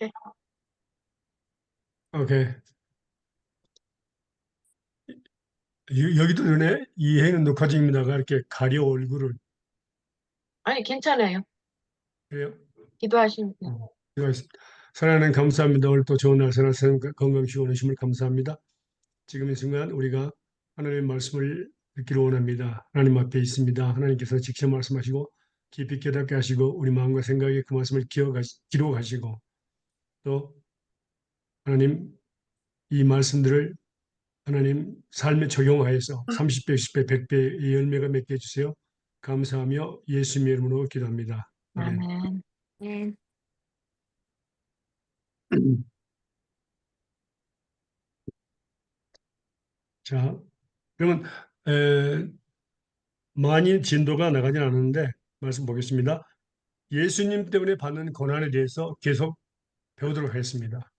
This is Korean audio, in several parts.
오케이. 오케이. 여기도 전에 이해는 녹화 중입니다가 이렇게 가려 얼굴을. 아니, 괜찮아요. 그래요? 기도하십니다. 수고하셨습니다. 하나님 감사합니다. 오늘 또 좋은 날 선한 건강 주시고 오심을 감사합니다. 지금 이 순간 우리가 하나님의 말씀을 듣기로 원합니다. 하나님 앞에 있습니다. 하나님께서 직접 말씀하시고 깊이 깨닫게 하시고 우리 마음과 생각에 그 말씀을 기록하시고 또 하나님 이 말씀들을 하나님 삶에 적용하여서 30배, 60배, 100배의 열매가 맺게 해주세요. 감사하며 예수님의 이름으로 기도합니다. 아멘. 아멘. 네. 자, 그러면 많이 진도가 나가진 않았는데 말씀 보겠습니다. 예수님 때문에 받는 고난에 대해서 계속 배우도록 하겠습니다.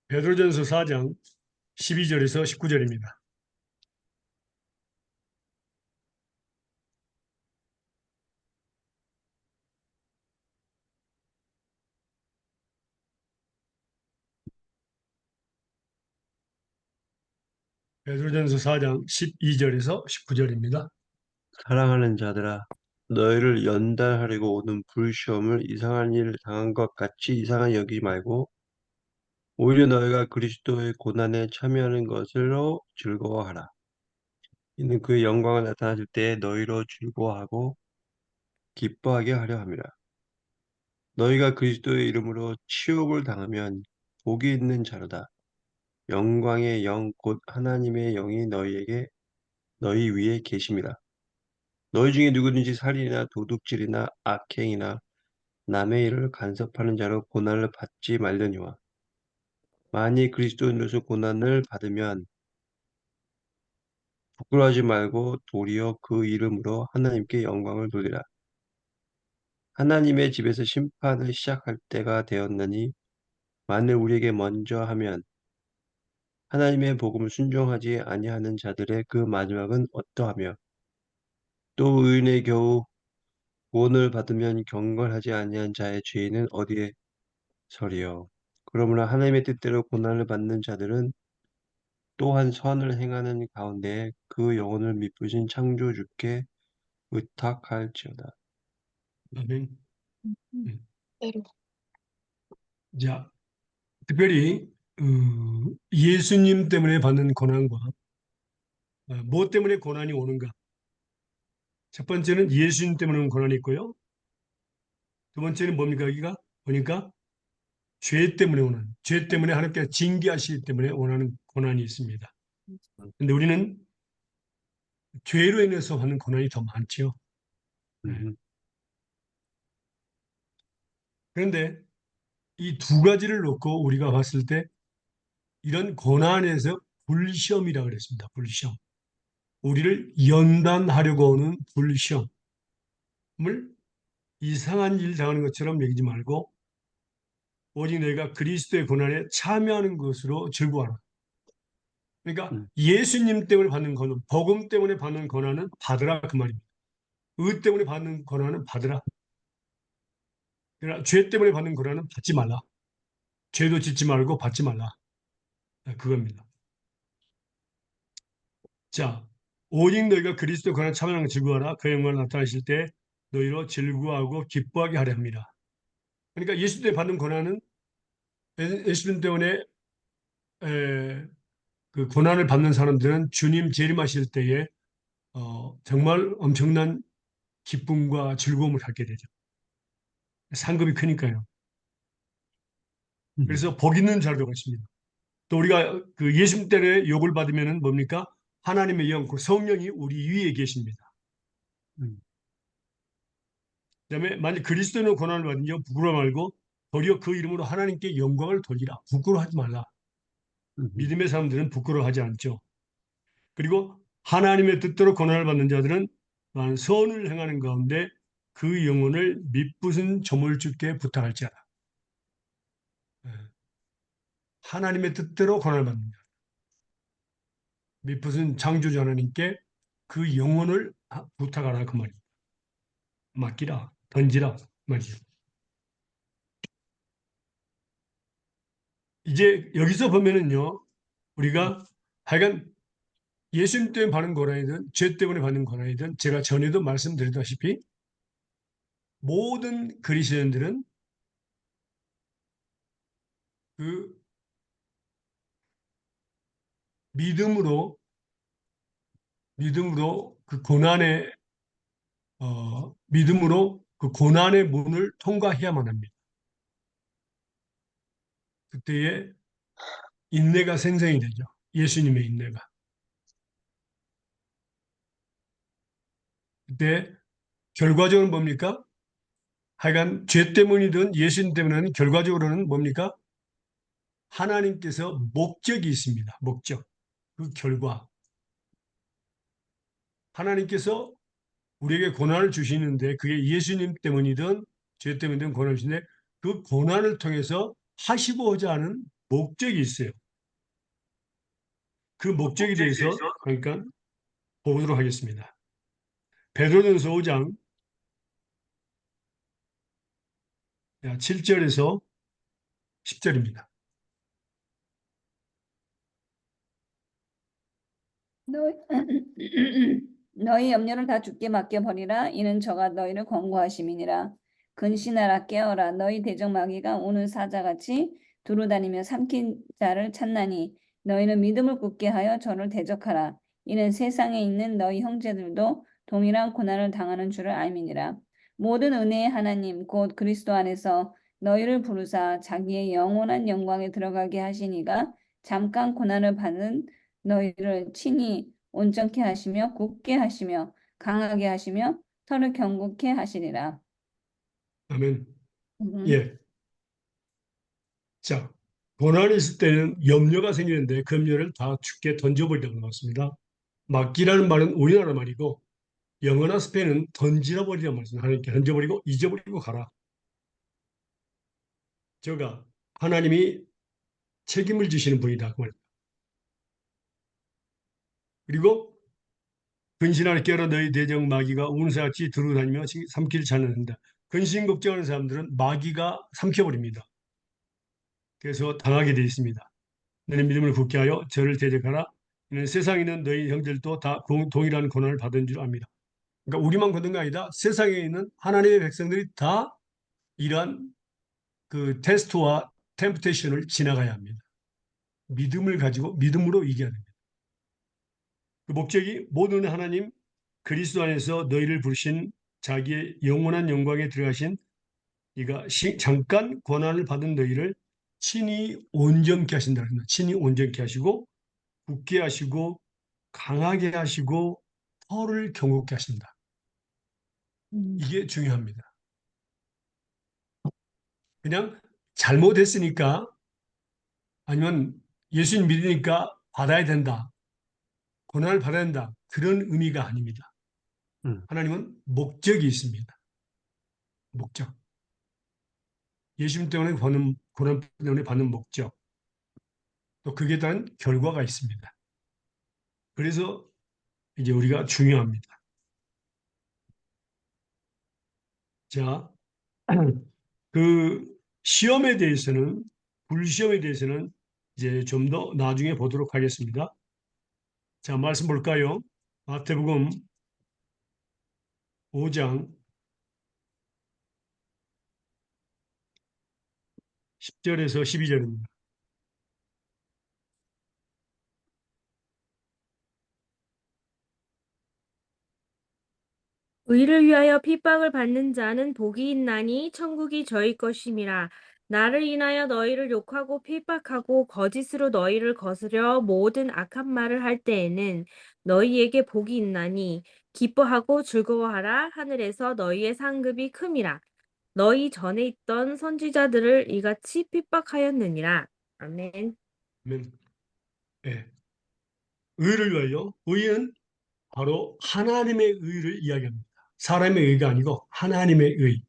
베드로전서 4장 12절에서 19절입니다. 베드로전서 4장 12절에서 19절입니다. 사랑하는 자들아, 너희를 연단하려고 오는 불시험을 이상한 일 당한 것 같이 이상하게 여기지 말고, 오히려 너희가 그리스도의 고난에 참여하는 것으로 즐거워하라. 이는 그의 영광을 나타나실 때에 너희로 즐거워하고 기뻐하게 하려 함이라. 너희가 그리스도의 이름으로 치욕을 당하면 복이 있는 자로다. 영광의 영 곧 하나님의 영이 너희 위에 계심이라. 너희 중에 누구든지 살인이나 도둑질이나 악행이나 남의 일을 간섭하는 자로 고난을 받지 말려니와 만일 그리스도인으로서 고난을 받으면 부끄러워하지 말고 도리어 그 이름으로 하나님께 영광을 돌리라. 하나님의 집에서 심판을 시작할 때가 되었느니 만일 우리에게 먼저 하면 하나님의 복음을 순종하지 아니하는 자들의 그 마지막은 어떠하며 또 의인의 겨우 구원을 받으면 경건하지 아니한 자의 죄인은 어디에 서리요. 그러므로 하나님의 뜻대로 고난을 받는 자들은 또한 선을 행하는 가운데 그 영혼을 미쁘신 창조주께 의탁할지어다. 아멘. 음. 음. 때로. 자, 특별히 예수님 때문에 받는 고난과 무엇 때문에 고난이 오는가? 첫 번째는 예수님 때문에 오는 고난이 있고요. 두 번째는 뭡니까? 여기가 보니까 죄 때문에 하나님께서 징계하시기 때문에 원하는 고난이 있습니다. 근데 우리는 죄로 인해서 받는 고난이 더 많지요. 네. 음, 그런데 이 두 가지를 놓고 우리가 봤을 때 이런 고난에서 불시험이라고 그랬습니다. 불시험. 우리를 연단하려고 하는 불시험을 이상한 일 당하는 것처럼 여기지 말고 오직 너희가 그리스도의 고난에 참여하는 것으로 즐거워하라. 그러니까 음, 예수님 때문에 받는 고난, 복음 때문에 받는 고난은 받으라 그 말입니다. 의 때문에 받는 고난은 받으라. 그러나 죄 때문에 받는 고난은 받지 말라. 죄도 짓지 말고 받지 말라. 네, 그겁니다. 자, 오직 너희가 그리스도의 고난에 참여하는 걸 즐거워하라. 그 영광을 나타나실 때 너희로 즐거워하고 기뻐하게 하려 합니다. 그러니까 예수 때문에 받는 고난은 예수님 때문에 그 고난을 받는 사람들은 주님 재림하실 때에 정말 엄청난 기쁨과 즐거움을 갖게 되죠. 상급이 크니까요. 음, 그래서 복 있는 자료가 있습니다. 또 우리가 그 예수님 때문에 욕을 받으면은 뭡니까? 하나님의 영, 그 성령이 우리 위에 계십니다. 음, 그다음에 만약 그리스도인의 고난을 받으면 부끄러워 말고 도리어 그 이름으로 하나님께 영광을 돌리라. 부끄러워하지 말라. 음, 믿음의 사람들은 부끄러워하지 않죠. 그리고 하나님의 뜻대로 고난을 받는 자들은 선을 행하는 가운데 그 영혼을 미쁘신 조물주께 부탁할지어다. 예. 하나님의 뜻대로 고난을 받는 자. 미쁘신 창조주 하나님께 그 영혼을 부탁하라 그 말입니다. 맡기라, 던지라 말이죠. 이제 여기서 보면은요, 우리가 하여간 예수님 때문에 받는 고난이든 죄 때문에 받는 고난이든 제가 전에도 말씀드렸다시피 모든 그리스도인들은 그 믿음으로 그 고난의 믿음으로 그 고난의 문을 통과해야만 합니다. 그때에 인내가 생성이 되죠. 예수님의 인내가. 그때 결과적으로 뭡니까? 하여간 죄 때문이든 예수님 때문에는 결과적으로는 뭡니까? 하나님께서 목적이 있습니다. 목적. 그 결과. 하나님께서 우리에게 고난을 주시는데 그게 예수님 때문이든 죄 때문이든 고난을 주시는데 그 고난을 통해서 하시고자 하는 목적이 있어요. 그 목적에 대해서 그러니까 보도록 하겠습니다. 베드로전서 5장 7절에서 10절입니다. 너희, 너희 염려를 다 주께 맡겨버리라. 이는 저가 너희를 권고하심이니라. 근신하라 깨어라. 너희 대적 마귀가 오는 사자같이 두루다니며 삼킨 자를 찾나니 너희는 믿음을 굳게 하여 저를 대적하라. 이는 세상에 있는 너희 형제들도 동일한 고난을 당하는 줄을 알미니라. 모든 은혜의 하나님 곧 그리스도 안에서 너희를 부르사 자기의 영원한 영광에 들어가게 하시니가 잠깐 고난을 받는 너희를 친히 온전케 하시며 굳게 하시며 강하게 하시며 서로 견고케 하시리라. 아멘. 음. 예. 자, 고난이 있을 때는 염려가 생기는데 그 염려를 다 죽게 던져버리라고 나왔습니다. 맡기라는 말은 우리나라 말이고 영어나 스페인은 던지라 버리라는 말씀. 하나님께 던져버리고 잊어버리고 가라. 저가 하나님이 책임을 지시는 분이다. 그 말입니다. 그리고 근신하라 깨어라 너희 대적 마귀가 운사같이 두루다니며 삼키를 찾는다. 근신 걱정하는 사람들은 마귀가 삼켜버립니다. 그래서 당하게 되어 있습니다. 너희 믿음을 굳게 하여 저를 대적하라. 이는 세상에 있는 너희 형들도 다 동일한 고난을 받은 줄 압니다. 그러니까 우리만 받은 게 아니다. 세상에 있는 하나님의 백성들이 다 이러한 그 테스트와 템프테이션을 지나가야 합니다. 믿음을 가지고 믿음으로 이겨야 됩니다. 그 목적이 모든 하나님 그리스도 안에서 너희를 부르신 자기의 영원한 영광에 들어가신 이가 잠깐 고난을 받은 너희를 친히 온전케 하신다. 친히 온전케 하시고 굳게 하시고 강하게 하시고 혀를 경고케 하신다. 이게 중요합니다. 그냥 잘못했으니까 아니면 예수님 믿으니까 받아야 된다. 고난을 받아야 된다. 그런 의미가 아닙니다. 하나님은 목적이 있습니다. 목적. 예수님 때문에 받는 고난 때문에 받는 목적. 또 그에 따른 결과가 있습니다. 그래서 이제 우리가 중요합니다. 자, 그 시험에 대해서는 불시험에 대해서는 이제 좀 더 나중에 보도록 하겠습니다. 자, 말씀 볼까요? 마태복음 5장 10절에서 12절입니다. 의를 위하여 핍박을 받는 자는 복이 있나니 천국이 저희 것임이라. 나를 인하여 너희를 욕하고 핍박하고 거짓으로 너희를 거스려 모든 악한 말을 할 때에는 너희에게 복이 있나니 기뻐하고 즐거워하라. 하늘에서 너희의 상급이 큼이라. 너희 전에 있던 선지자들을 이같이 핍박하였느니라. 아멘. 아멘. 네. 의를 위하여 의는 바로 하나님의 의를 이야기합니다. 사람의 의가 아니고 하나님의 의.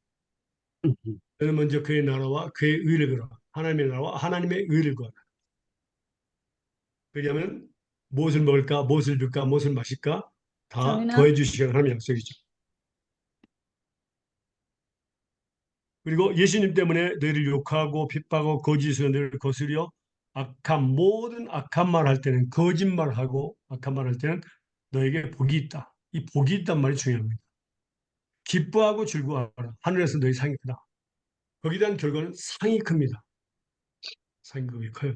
너는 먼저 그의 나라와 그의 의를 걸어. 하나님의 나라와 하나님의 의를 걸어. 그러면 무엇을 먹을까, 무엇을 입을까, 무엇을 마실까 다 정인아? 더해 주시는 하나님의 약속이죠. 그리고 예수님 때문에 너희를 욕하고 핍박하고 거짓으로 너희를 거스려 모든 악한 말 할 때는 거짓말하고 악한 말 할 때는 너에게 복이 있다. 이 복이 있단 말이 중요합니다. 기뻐하고 즐거워하라. 하늘에서 너희 상이 크다. 거기에 대한 결과는 상이 큽니다. 상이 그게 커요.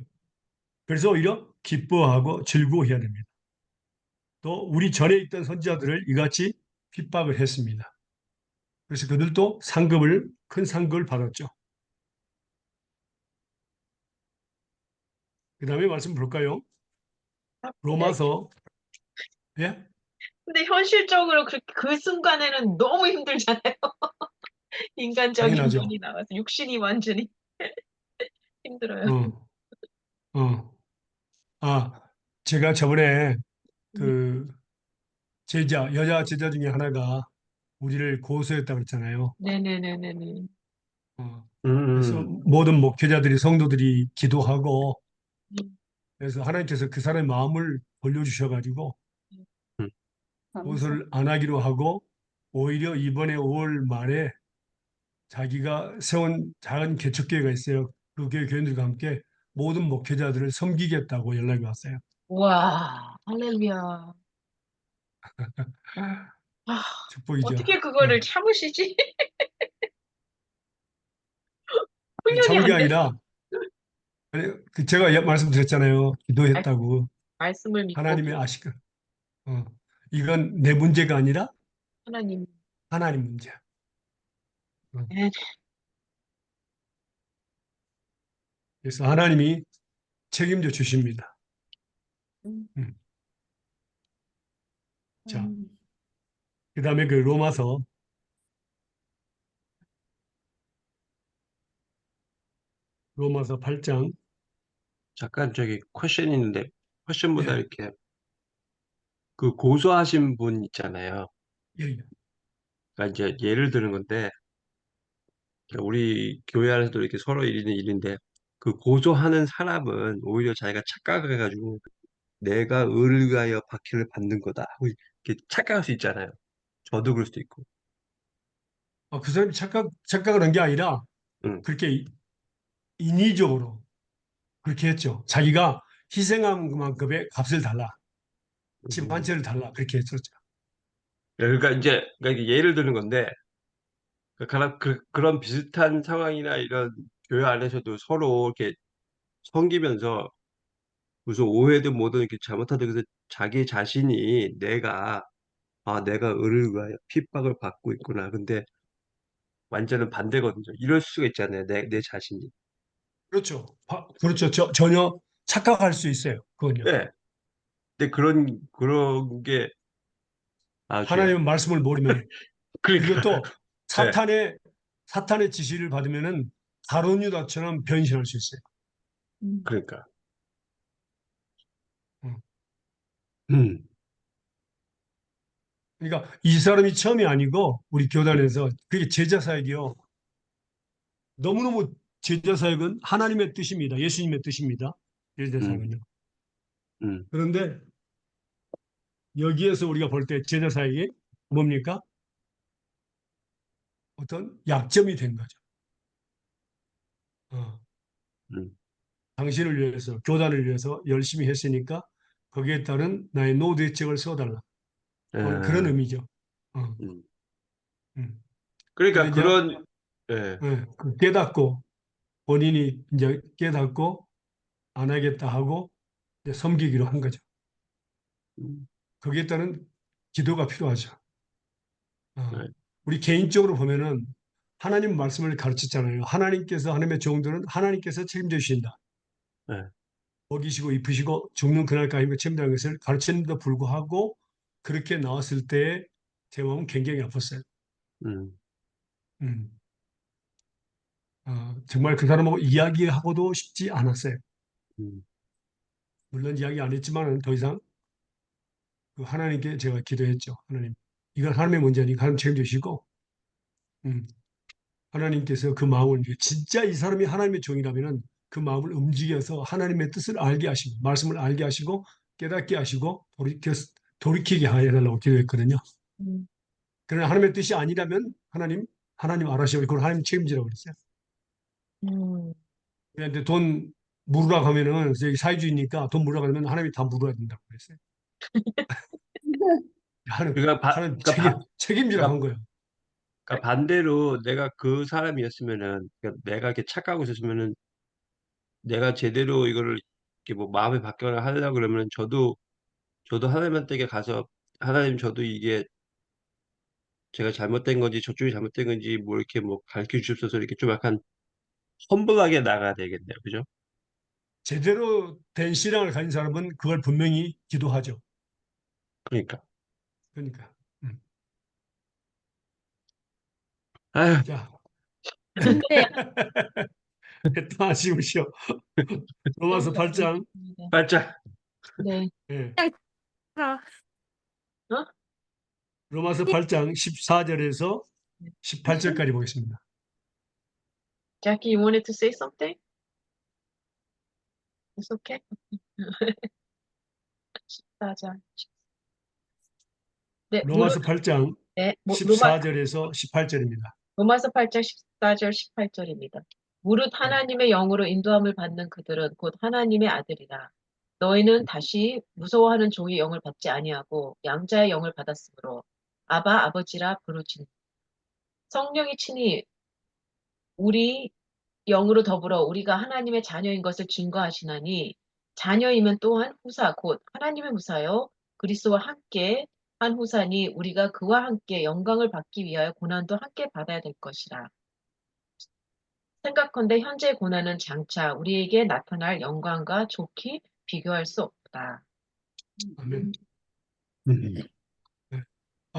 그래서 오히려 기뻐하고 즐거워해야 됩니다. 또 우리 전에 있던 선지자들을 이같이 핍박을 했습니다. 그래서 그들도 큰 상급을 받았죠. 그 다음에 말씀 볼까요? 로마서, 예? 근데 현실적으로 그 순간에는 너무 힘들잖아요. 인간적인 당연하죠. 눈이 나와서 육신이 완전히 힘들어요. 어, 어. 제가 저번에 네. 그 여자 제자 중에 하나가 우리를 고소했다고 그랬잖아요. 네네네네네. 어, 그래서 음, 모든 목회자들이, 성도들이 기도하고, 음, 그래서 하나님께서 그 사람의 마음을 돌려주셔가지고 음, 감사. 고소를 안 하기로 하고, 오히려 이번에 5월 말에 자기가 세운 작은 개척교회가 있어요. 그 교회 교인들과 함께 모든 목회자들을 섬기겠다고 연락이 왔어요. 와, 할렐루야. 아, 축복이죠. 어떻게 그거를 참으시지? 훈련이 참을 게 안 돼. 아니라, 제가 말씀드렸잖아요. 말- 기도했다고. 말씀을 믿고 하나님의 아시고, 어, 이건 내 문제가 아니라 하나님. 하나님 문제. 어, 네. 그래서 하나님이 책임져 주십니다. 음, 자, 음. 그 다음에 그 로마서 8장. 잠깐 저기 퀘션이 있는데 퀘션보다 예, 이렇게 그 고소하신 분 있잖아요. 예, 그러니까 이제 예를 드는 건데 그러니까 우리 교회 안에서도 이렇게 서로 일이는 일인데 그 고소하는 사람은 오히려 자기가 착각해가지고 내가 의를 위하여 박해를 받는 거다 하고 이렇게 착각할 수 있잖아요. 저도 그럴 수도 있고. 그 사람이 착각을 한 게 아니라 응. 그렇게 인위적으로 그렇게 했죠. 자기가 희생한 그만큼의 값을 달라. 집 한 음. 채를 달라. 그렇게 했었죠. 그러니까 이게 예를 드는 건데 그런 비슷한 상황이나 이런 교회 안에서도 서로 이렇게 섬기면서 무슨 오해든 뭐든 이렇게 잘못하든 그래서 자기 자신이 내가 의를 위하여 핍박을 받고 있구나. 근데 완전은 반대거든요. 이럴 수가 있잖아요. 내 자신이. 그렇죠. 그렇죠. 전혀 착각할 수 있어요. 그건요. 네. 근데 그런 게 주야. 하나님의 말씀을 모르면. 그리고 그러니까 또 네. 사탄의 지시를 받으면은 가룟 유다처럼 변신할 수 있어요. 음, 그러니까. 음. 음. 그러니까 이 사람이 처음이 아니고 우리 교단에서 그게 제자 사역이요. 너무너무 제자 사역은 하나님의 뜻입니다. 예수님의 뜻입니다. 제자 음. 사역은요. 음. 그런데 여기에서 우리가 볼 때 제자 사역이 뭡니까? 어떤 약점이 된 거죠. 어, 음. 당신을 위해서, 교단을 위해서 열심히 했으니까 거기에 따른 나의 노대책을 써달라. 그런 아, 의미죠. 어, 음. 음. 근데 그러니까 이제 예. 깨닫고 본인이 이제 깨닫고 안 하겠다 하고 이제 섬기기로 한 거죠. 음. 거기에 따른 기도가 필요하죠. 어, 네. 우리 개인적으로 보면은 하나님 말씀을 가르쳤잖아요. 하나님의 종들은 하나님께서 책임져 주신다. 네. 먹이시고 입히시고 죽는 그날까지 책임다는 것을 가르쳤는데도 불구하고 그렇게 나왔을 때 제 마음은 굉장히 아팠어요. 음. 음. 정말 그 사람하고 이야기하고도 싶지 않았어요. 음. 물론 이야기 안 했지만 더 이상 그 하나님께 제가 기도했죠. 하나님, 이건 하나님의 문제니까 하나님 책임져 주시고 하나님께서 그 마음을 진짜 이 사람이 하나님의 종이라면은 그 마음을 움직여서 하나님의 뜻을 알게 하시고 말씀을 알게 하시고 깨닫게 하시고 돌이키게 해달라고 기도했거든요. 음, 그러나 하나님의 뜻이 아니라면 하나님 하나님 알아서 그걸 하나님 책임지라고 그랬어요. 음, 그런데 돈 물으라고 하면은 저기 사회주의니까 돈 물으라고 하면 하나님이 다 물어야 된다고 그랬어요. 하나님 책임지라고 한 그러니까 거예요. 반대로 내가 그 사람이었으면은, 그러니까 내가 이렇게 착각하고 있었으면은, 내가 제대로 이거를 이렇게 뭐 마음에 바뀌거나 하려고 그러면 저도 하나님한테 가서, 하나님 저도 이게 제가 잘못된 건지 저쪽이 잘못된 건지 뭐 이렇게 뭐 가르쳐 주옵소서, 이렇게 좀 약간 험블하게 나가야 되겠네요. 그죠? 제대로 된 신앙을 가진 사람은 그걸 분명히 기도하죠. 그러니까. 그러니까. 아휴, 자, 근데 또 아쉬우시오. 로마서 8장, 반짝. 네. 예, 아, 어? 로마서 8장 14절에서 18절까지 보겠습니다. Jackie, you wanted to say something? It's okay. 14절. 네, 로마서 8장 네, 14절에서 18절입니다. 로마서 8장 14절 18절입니다. 무릇 하나님의 영으로 인도함을 받는 그들은 곧 하나님의 아들이라. 너희는 다시 무서워하는 종의 영을 받지 아니하고 양자의 영을 받았으므로 아바 아버지라 부르짖는 성령이 친히 우리 영으로 더불어 우리가 하나님의 자녀인 것을 증거하시나니 자녀이면 또한 후사 곧 하나님의 후사요 그리스도와 함께 한 후사니 우리가 그와 함께 영광을 받기 위하여 고난도 함께 받아야 될 것이라. 생각컨대 현재 고난은 장차 우리에게 나타날 영광과 좋게 비교할 수 없다. 아멘. 음. 네.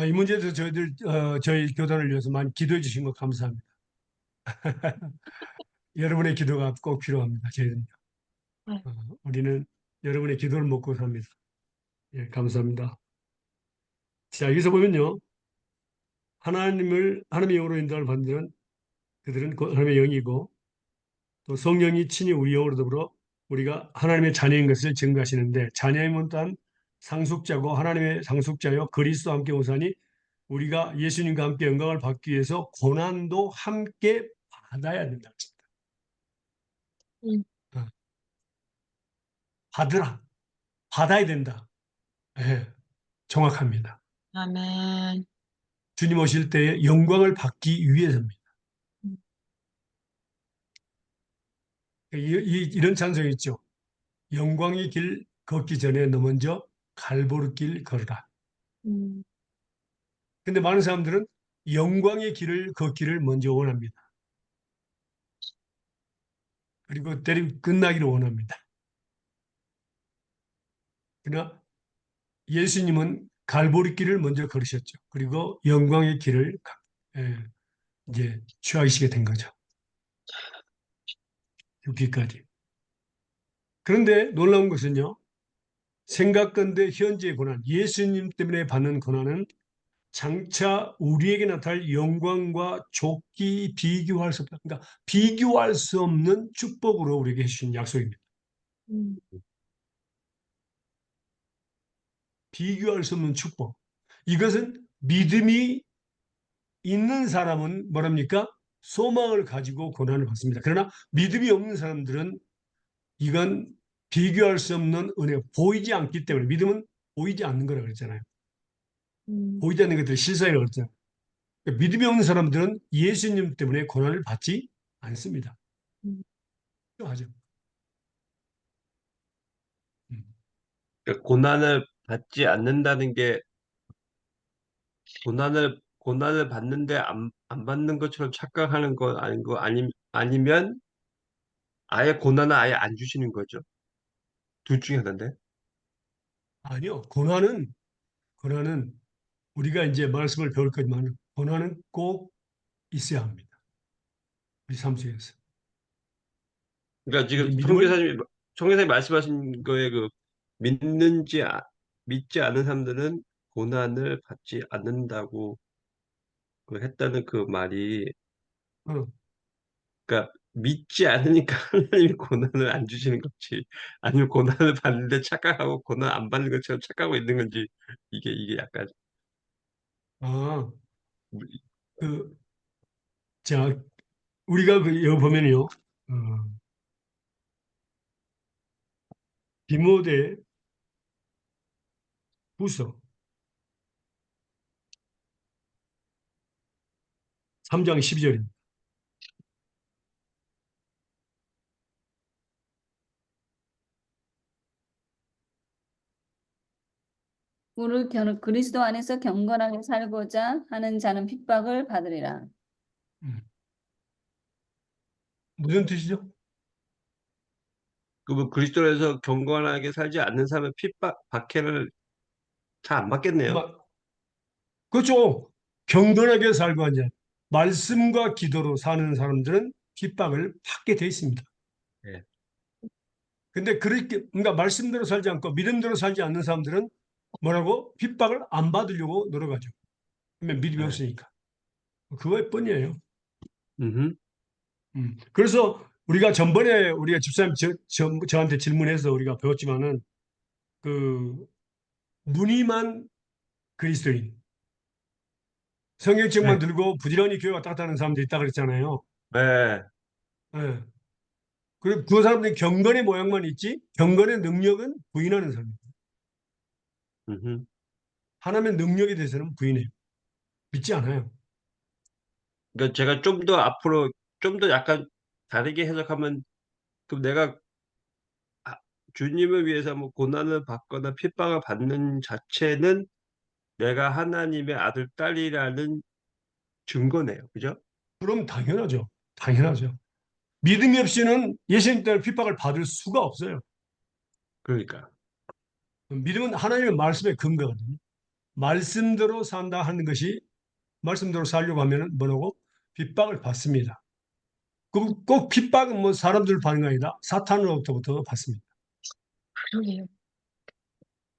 이 문제도 저희 교단을 위해서 많이 기도해 주신 거 감사합니다. 여러분의 기도가 꼭 필요합니다. 저희는 네. 우리는 여러분의 기도를 먹고 삽니다. 예, 감사합니다. 자, 여기서 보면요. 하나님의 영으로 인도를 받는 그들은 곧 하나님의 영이고 또 성령이 친히 우리 영으로 더불어 우리가 하나님의 자녀인 것을 증거하시는데 자녀임은 또한 상속자고 하나님의 상속자여 그리스도와 함께 오사니 우리가 예수님과 함께 영광을 받기 위해서 고난도 함께 받아야 된다. 음. 받아야 된다. 예, 정확합니다. 아멘. 주님 오실 때에 영광을 받기 위해서입니다. 이런 찬송이 있죠. 영광의 길 걷기 전에 너 먼저 갈보리 길 걸어라. 음. 근데 많은 사람들은 영광의 길을 걷기를 먼저 원합니다. 그리고 때리 끝나기를 원합니다. 그러나 예수님은 갈보리 길을 먼저 걸으셨죠. 그리고 영광의 길을 예, 이제 취하시게 된 거죠. 여기까지. 그런데 놀라운 것은요. 생각건대 현재의 고난, 예수님 때문에 받는 고난은 장차 우리에게 나타날 영광과 좋게 비교할 수 없다. 그러니까 비교할 수 없는 축복으로 우리에게 해주신 약속입니다. 음. 비교할 수 없는 축복. 이것은 믿음이 있는 사람은 뭐랍니까? 소망을 가지고 고난을 받습니다. 그러나 믿음이 없는 사람들은 이건 비교할 수 없는 은혜가 보이지 않기 때문에 믿음은 보이지 않는 거라고 그랬잖아요. 음. 보이지 않는 것들이 실상이라고 그랬잖아요. 그러니까 믿음이 없는 사람들은 예수님 때문에 고난을 받지 않습니다. 음. 하죠. 음. 그러니까 고난을 받지 않는다는 게 고난을 받는데 안 받는 것처럼 착각하는 건 아닌 거 아니면 아예 고난을 아예 안 주시는 거죠. 둘 중에 하나인데. 아니요. 고난은 우리가 이제 말씀을 배울 거지만 고난은 꼭 있어야 합니다. 우리 삶 속에서. 그러니까 우리 지금 믿음을 총회사님 말씀하신 거에 그 믿지 않은 사람들은 고난을 받지 않는다고 그 했다는 그 말이, 어, 그러니까 믿지 않으니까 하나님이 고난을 안 주시는 건지, 아니면 고난을 받는데 착각하고 고난 안 받는 것처럼 착각하고 있는 건지, 이게 약간 아, 그 자, 우리가 여기 보면요. 디모데 후서 3장 12절입니다. 그리스도 안에서 경건하게 살고자 하는 자는 핍박을 받으리라. 무슨 뜻이죠? 그러면 그리스도에서 경건하게 살지 않는 사람은 핍박, 박해를 잘 안 받겠네요. 그렇죠. 경건하게 살고 하자. 말씀과 기도로 사는 사람들은 핍박을 받게 돼 있습니다. 예. 근데 그렇게, 그러니까 말씀대로 살지 않고 믿음대로 살지 않는 사람들은 뭐라고? 핍박을 안 받으려고 노력하죠. 그러면 믿음이 예. 없으니까. 그거의 뻔이에요. 음흠. 그래서 우리가 전번에 우리가 집사님 저한테 질문해서 우리가 배웠지만은 그 무늬만 그리스도인, 성경책만 네. 들고 부지런히 교회 왔다 갔다 하는 사람들이 있다 그랬잖아요. 네. 예. 그리고 그 사람들이 경건의 모양만 있지 경건의 능력은 부인하는 사람입니다. 음흠. 하나님의 능력에 대해서는 부인해요. 믿지 않아요. 그러니까 제가 좀 더 앞으로 좀 더 약간 다르게 해석하면 그럼 내가 아, 주님을 위해서 뭐 고난을 받거나 핍박을 받는 자체는 내가 하나님의 아들, 딸이라는 증거네요. 그죠? 그럼 당연하죠. 당연하죠. 믿음이 없이는 예수님 때문에 핍박을 받을 수가 없어요. 그러니까. 믿음은 하나님의 말씀의 근거거든요. 말씀대로 산다 하는 것이 말씀대로 살려고 하면은 뭐라고? 핍박을 받습니다. 꼭 핍박은 뭐 사람들 받는 게 아니라 사탄으로부터 받습니다. 그러게요.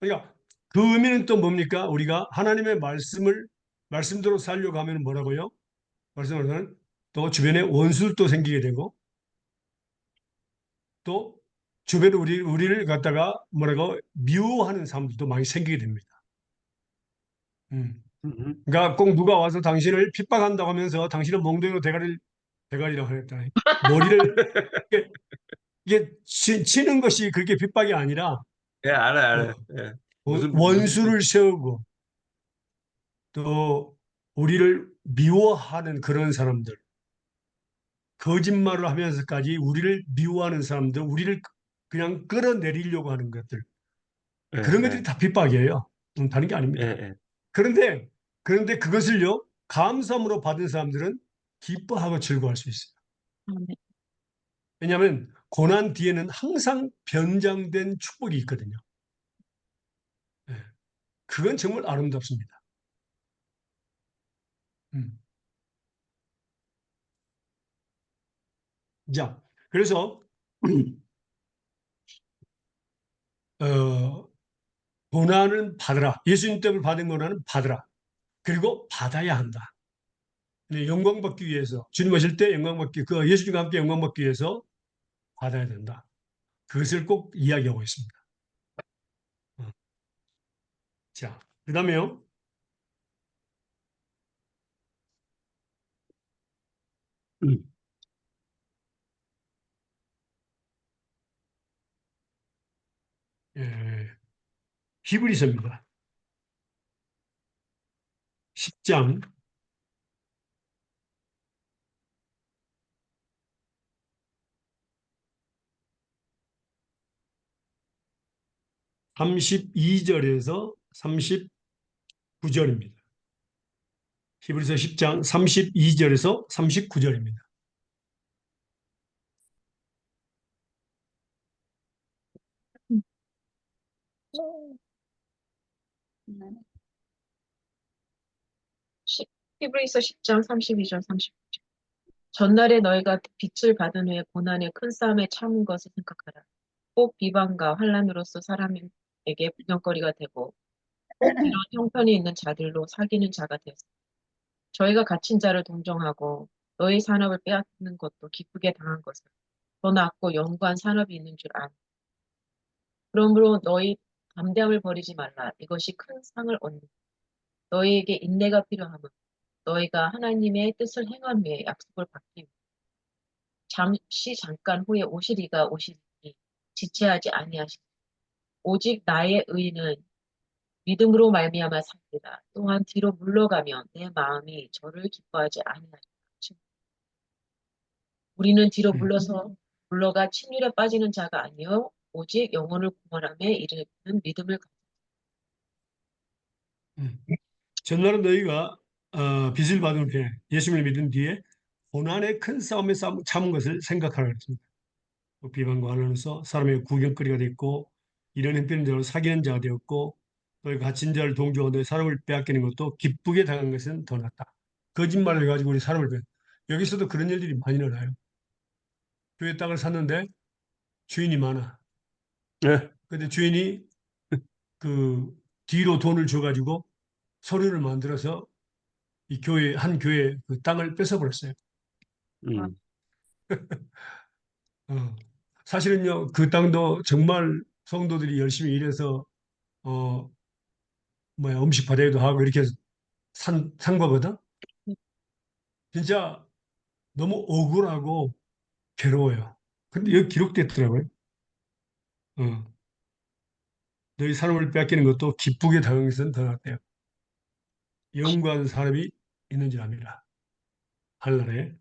그러니까 그 의미는 또 뭡니까? 우리가 하나님의 말씀대로 살려고 하면 뭐라고요? 말씀하면 또 주변에 원수도 생기게 되고 또 주변에 우리를 갖다가 뭐라고 미워하는 사람들도 많이 생기게 됩니다. 음. 음흠. 그러니까 꼭 누가 와서 당신을 핍박한다고 하면서 당신은 몽둥이로 대가리라고 하랬다. 머리를 이게 치는 것이 그렇게 핍박이 아니라 예, 알아요, 어, 알아요. 예. 무슨 뜻? 원수를 세우고 또 우리를 미워하는 그런 사람들, 거짓말을 하면서까지 우리를 미워하는 사람들, 우리를 그냥 끌어내리려고 하는 것들, 예, 그런 것들이 예, 다 핍박이에요. 다른 게 예, 아닙니다. 예. 그런데 그것을요 감사함으로 받은 사람들은 기뻐하고 즐거워할 수 있어요. 네. 왜냐하면 고난 뒤에는 항상 변장된 축복이 있거든요. 예. 그건 정말 아름답습니다. 음. 자, 그래서 어, 고난을 받으라. 예수님 때문에 받은 고난은 받으라. 그리고 받아야 한다. 네, 영광 받기 위해서 주님 오실 때 영광 받기 그 예수님과 함께 영광 받기 위해서 받아야 된다. 그것을 꼭 이야기하고 있습니다. 어. 자, 그다음에요. 음. 예, 히브리서입니다. 10장 32절에서 39절입니다. 히브리서 10장 32절에서 39절입니다. 히브리서 10장 32절 39절. 전날에 너희가 빛을 받은 후에 고난의 큰 싸움에 참은 것을 생각하라. 꼭 비방과 환난으로서 사람에게 부정거리가 되고 꼭 이런 형편이 있는 자들로 사귀는 자가 되었어. 저희가 갇힌 자를 동정하고 너희 산업을 빼앗는 것도 기쁘게 당한 것을 더 낫고 영구한 산업이 있는 줄 아니. 그러므로 너희 담대함을 버리지 말라. 이것이 큰 상을 얻는 너희에게 인내가 필요함은 너희가 하나님의 뜻을 행함에 약속을 받기 위해 잠깐 후에 오시리가 오시리니 지체하지 아니하시니 오직 나의 의는 믿음으로 말미암아 삽니다. 또한 뒤로 물러가면 내 마음이 저를 기뻐하지 아니하리라. 우리는 뒤로 물러가 침륜에 빠지는 자가 아니요 오직 영혼을 구원함에 이르는 믿음을 전날은 너희가 빚을 받은 후에 예수님을 믿은 뒤에 고난의 큰 싸움에 참은 것을 생각하라 그랬습니다. 또 비방과 환란에서 사람의 구경거리가 됐고 이런 형편인 자로 사귀는 자가 되었고 또 갇힌 자를 동조하고 너희 사람을 빼앗기는 것도 기쁘게 당한 것은 더 낫다. 거짓말을 해가지고 우리 사람을 여기서도 그런 일들이 많이 일어나요. 교회 땅을 샀는데 주인이 많아. 네. 근데 주인이 그 뒤로 돈을 줘가지고 서류를 만들어서 이 한 교회 그 땅을 뺏어버렸어요. 음. 어. 사실은요, 그 땅도 정말 성도들이 열심히 일해서 어, 음식 발효도 하고 이렇게 산 거거든. 진짜 너무 억울하고 괴로워요. 근데 여기 기록됐더라고요. 어. 너희 사람을 뺏기는 것도 기쁘게 당한 것은 더 낫대요. 영구한 사람이 있는 줄 압니다. 하늘나라에.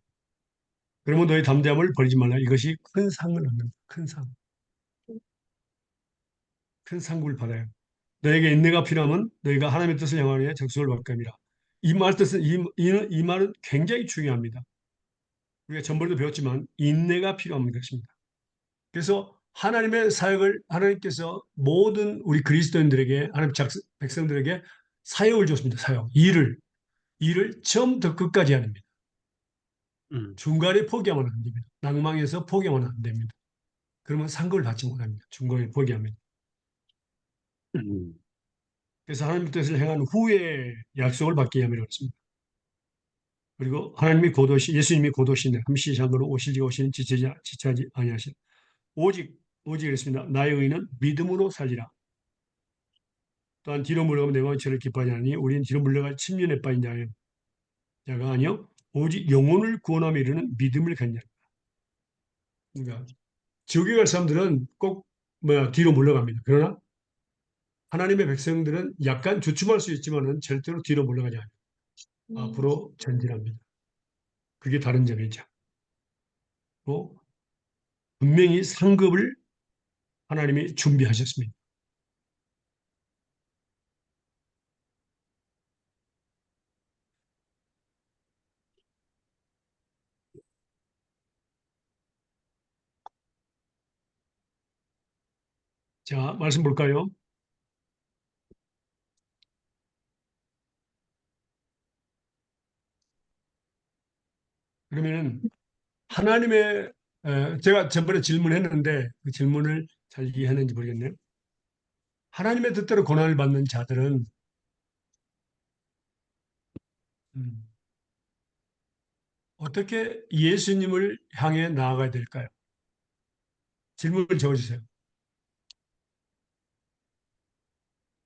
그러면 너희 담대함을 버리지 말라. 이것이 큰 상을 얻는 큰 상. 큰 상급을 받아요. 너에게 인내가 필요하면 너희가 하나님의 뜻을 향하여 위해 적수를 받게 합니다. 이 말은 굉장히 중요합니다. 우리가 전번에도 배웠지만 인내가 필요한 것입니다. 그래서 하나님의 사역을 하나님께서 모든 우리 그리스도인들에게 하나님 백성들에게 사역을 줬습니다. 사역. 일을 처음부터 끝까지 해야 됩니다. 음. 중간에 포기하면 안 됩니다. 낭망해서 포기하면 안 됩니다. 그러면 상급을 받지 못합니다. 중간에 포기하면. 음. 그래서 하나님의 뜻을 행한 후에 약속을 받게 함이라고 했습니다. 그리고 하나님이 예수님이 곧 오시네. 함시장으로 오시는 지체하지 아니하시라. 오직 그랬습니다. 나의 의는 믿음으로 살리라. 또한 뒤로 물러가면 내 마음이 저를 기뻐하지 않으니 우리는 뒤로 물러갈 침륜에 빠진 자가 아니요 오직 영혼을 구원함에 이르는 믿음을 갖냐. 그러니까 지옥에 갈 사람들은 꼭 뒤로 물러갑니다. 그러나 하나님의 백성들은 약간 주춤할 수 있지만은 절대로 뒤로 물러가지 않아요. 앞으로 전진합니다. 그게 다른 점이죠. 또 분명히 상급을 하나님이 준비하셨습니다. 자, 말씀 볼까요? 그러면은 하나님의 제가 전번에 질문했는데 그 질문을 잘 이해했는지 모르겠네요. 하나님의 뜻대로 고난을 받는 자들은 음, 어떻게 예수님을 향해 나아가야 될까요? 질문을 적어주세요.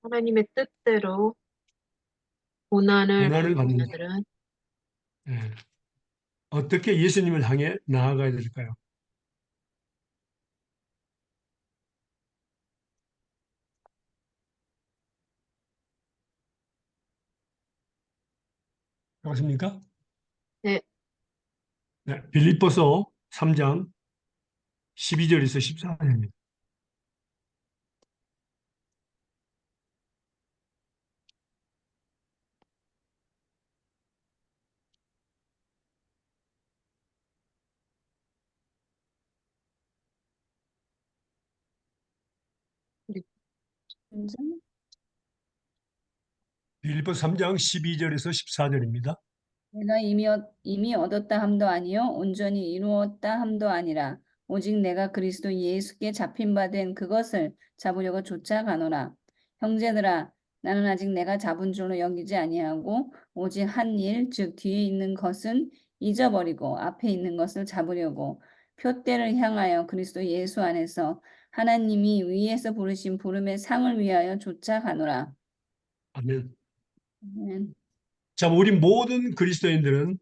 하나님의 뜻대로 고난을 고난을 받는 받는 자, 자들은 예, 어떻게 예수님을 향해 나아가야 될까요? 그렇습니까? 네, 네, 빌립보서 3장 12절에서 14절입니다. 빌립보서 3장 12절에서 14절입니다. 내가 이미 얻었다 함도 아니요 온전히 이루었다 함도 아니라 오직 내가 그리스도 예수께 잡힌 바 된 그것을 잡으려고 쫓아가노라. 형제들아 나는 아직 내가 잡은 줄로 여기지 아니하고 오직 한 일 즉 뒤에 있는 것은 잊어버리고 앞에 있는 것을 잡으려고 표대를 향하여 그리스도 예수 안에서 하나님이 위에서 부르신 부름의 상을 위하여 쫓아가노라. 아멘. 아멘. 자, 우리 모든 그리스도인들은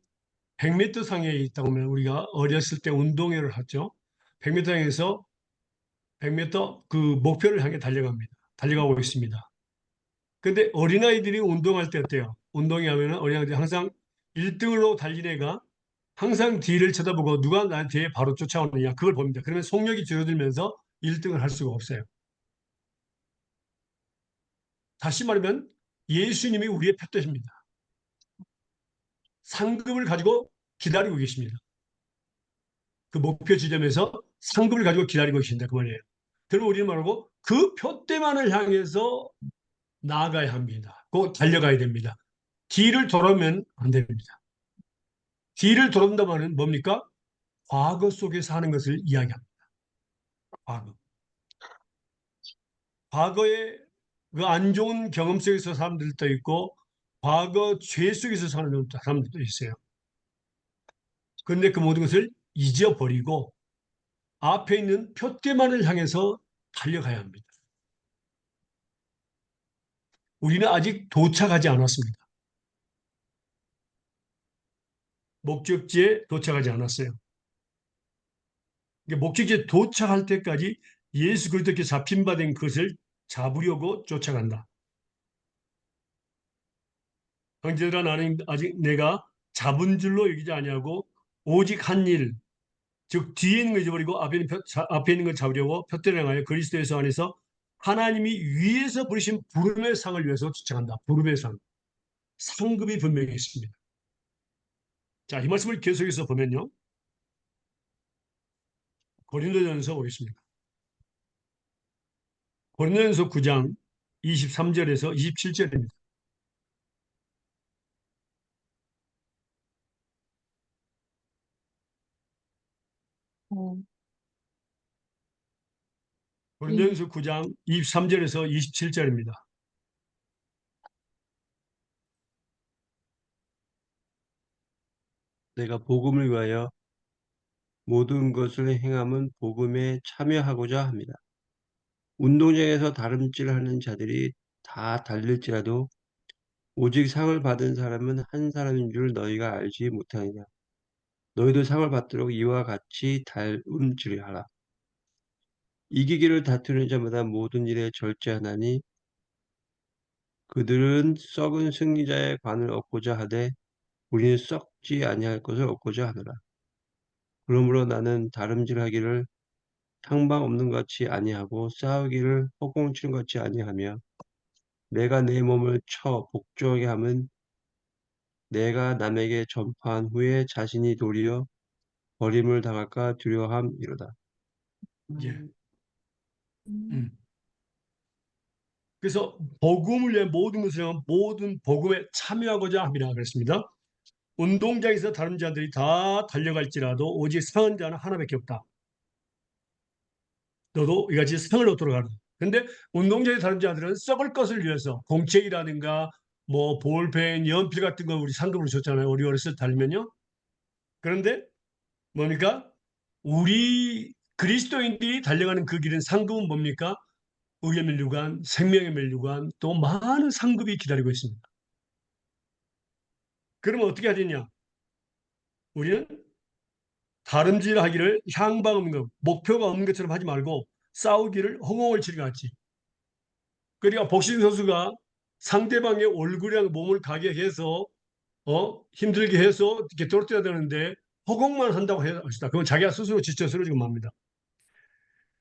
100m 상에 있다고 하면 우리가 어렸을 때 운동회를 하죠. 100m 상에서 100m 그 목표를 향해 달려갑니다. 달려가고 있습니다. 근데 어린아이들이 운동할 때 어때요? 운동회 하면은 어린아이들이 항상 1등으로 달린 애가 항상 뒤를 쳐다보고 누가 나 뒤에 바로 쫓아오느냐 그걸 봅니다. 그러면 속력이 줄어들면서 1등을 할 수가 없어요. 다시 말하면 예수님이 우리의 표대십니다. 상급을 가지고 기다리고 계십니다. 그 목표 지점에서 상급을 가지고 기다리고 계신다 그 말이에요. 그럼 우리는 말하고 그 표대만을 향해서 나아가야 합니다. 꼭 달려가야 됩니다. 뒤를 돌아오면 안 됩니다. 뒤를 돌아온다 말은 뭡니까? 과거 속에 사는 것을 이야기합니다. 과거. 과거에 그 안 좋은 경험 속에서 사람들도 있고 과거 죄 속에서 사는 사람들도 있어요. 그런데 그 모든 것을 잊어버리고 앞에 있는 표대만을 향해서 달려가야 합니다. 우리는 아직 도착하지 않았습니다. 목적지에 도착하지 않았어요. 목적지에 도착할 때까지 예수 그리스도께 잡힌 바 된 것을 잡으려고 쫓아간다. 형제들아 나는 아직 내가 잡은 줄로 여기지 아니하고 오직 한 일, 즉 뒤에 있는 걸 잊어버리고 앞에 있는 걸 잡으려고 표대를 향하여 그리스도 예수 안에서 하나님이 위에서 부르신 부름의 상을 위해서 쫓아간다. 부름의 상. 상급이 분명히 있습니다. 자, 이 말씀을 계속해서 보면요. 고린도전서 보겠습니다. 고린도전서 9장 23절에서 27절입니다. 음, 고린도전서 9장 23절에서 27절입니다. 내가 복음을 위하여 모든 것을 행함은 복음에 참여하고자 합니다. 운동장에서 다름질하는 자들이 다 달릴지라도 오직 상을 받은 사람은 한 사람인 줄 너희가 알지 못하느냐. 너희도 상을 받도록 이와 같이 달음질하라. 이기기를 다투는 자마다 모든 일에 절제하나니 그들은 썩은 승리자의 관을 얻고자 하되 우리는 썩지 아니할 것을 얻고자 하노라. 그러므로 나는 다름질하기를 탕방 없는 것 같이 아니하고 싸우기를 허공치는 것 같이 아니하며 내가 내 몸을 쳐 복종하게 함은 내가 남에게 전파한 후에 자신이 도리어 버림을 당할까 두려워함이로다. 예. 그래서 복음을 위해 모든 것을 향한 모든 복음에 참여하고자 합니다. 그랬습니다. 운동장에서 다른 자들이 다 달려갈지라도 오직 상한 자는 하나밖에 없다. 너도 이같이 상을 얻도록 하라. 근데 운동장에 다른 자들은 썩을 것을 위해서 공책이라든가 뭐 볼펜, 연필 같은 거 우리 상급으로 줬잖아요. 우리 어렸을 때 달면요. 그런데 뭡니까? 우리 그리스도인들이 달려가는 그 길은 상급은 뭡니까? 의의 면류관, 생명의 면류관, 또 많은 상급이 기다리고 있습니다. 그러면 어떻게 하겠냐? 우리는 다름질하기를 향방 없는 것, 목표가 없는 것처럼 하지 말고 싸우기를 허공을 치는 것 같이. 그러니까 복싱 선수가 상대방의 얼굴이랑 몸을 가게 해서 힘들게 해서 이렇게 떨어뜨려야 되는데 허공만 한다고 합시다. 그건 자기가 스스로 지쳐 쓰러지고 맙니다.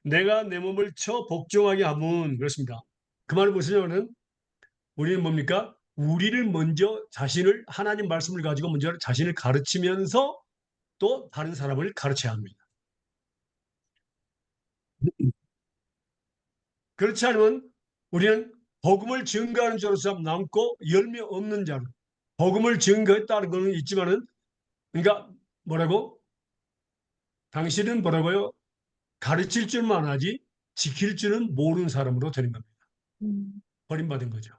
내가 내 몸을 쳐 복종하게 하면 그렇습니다. 그 말은 무엇이냐면 우리는 뭡니까? 우리를 먼저 자신을 하나님 말씀을 가지고 먼저 자신을 가르치면서 또 다른 사람을 가르쳐야 합니다. 그렇지 않으면 우리는 복음을 증거하는 자로서 남고 열매 없는 자로 복음을 증거했다는 것은 있지만은 그러니까 뭐라고? 당신은 뭐라고요? 가르칠 줄만 하지 지킬 줄은 모르는 사람으로 되는 겁니다. 버림받은 거죠.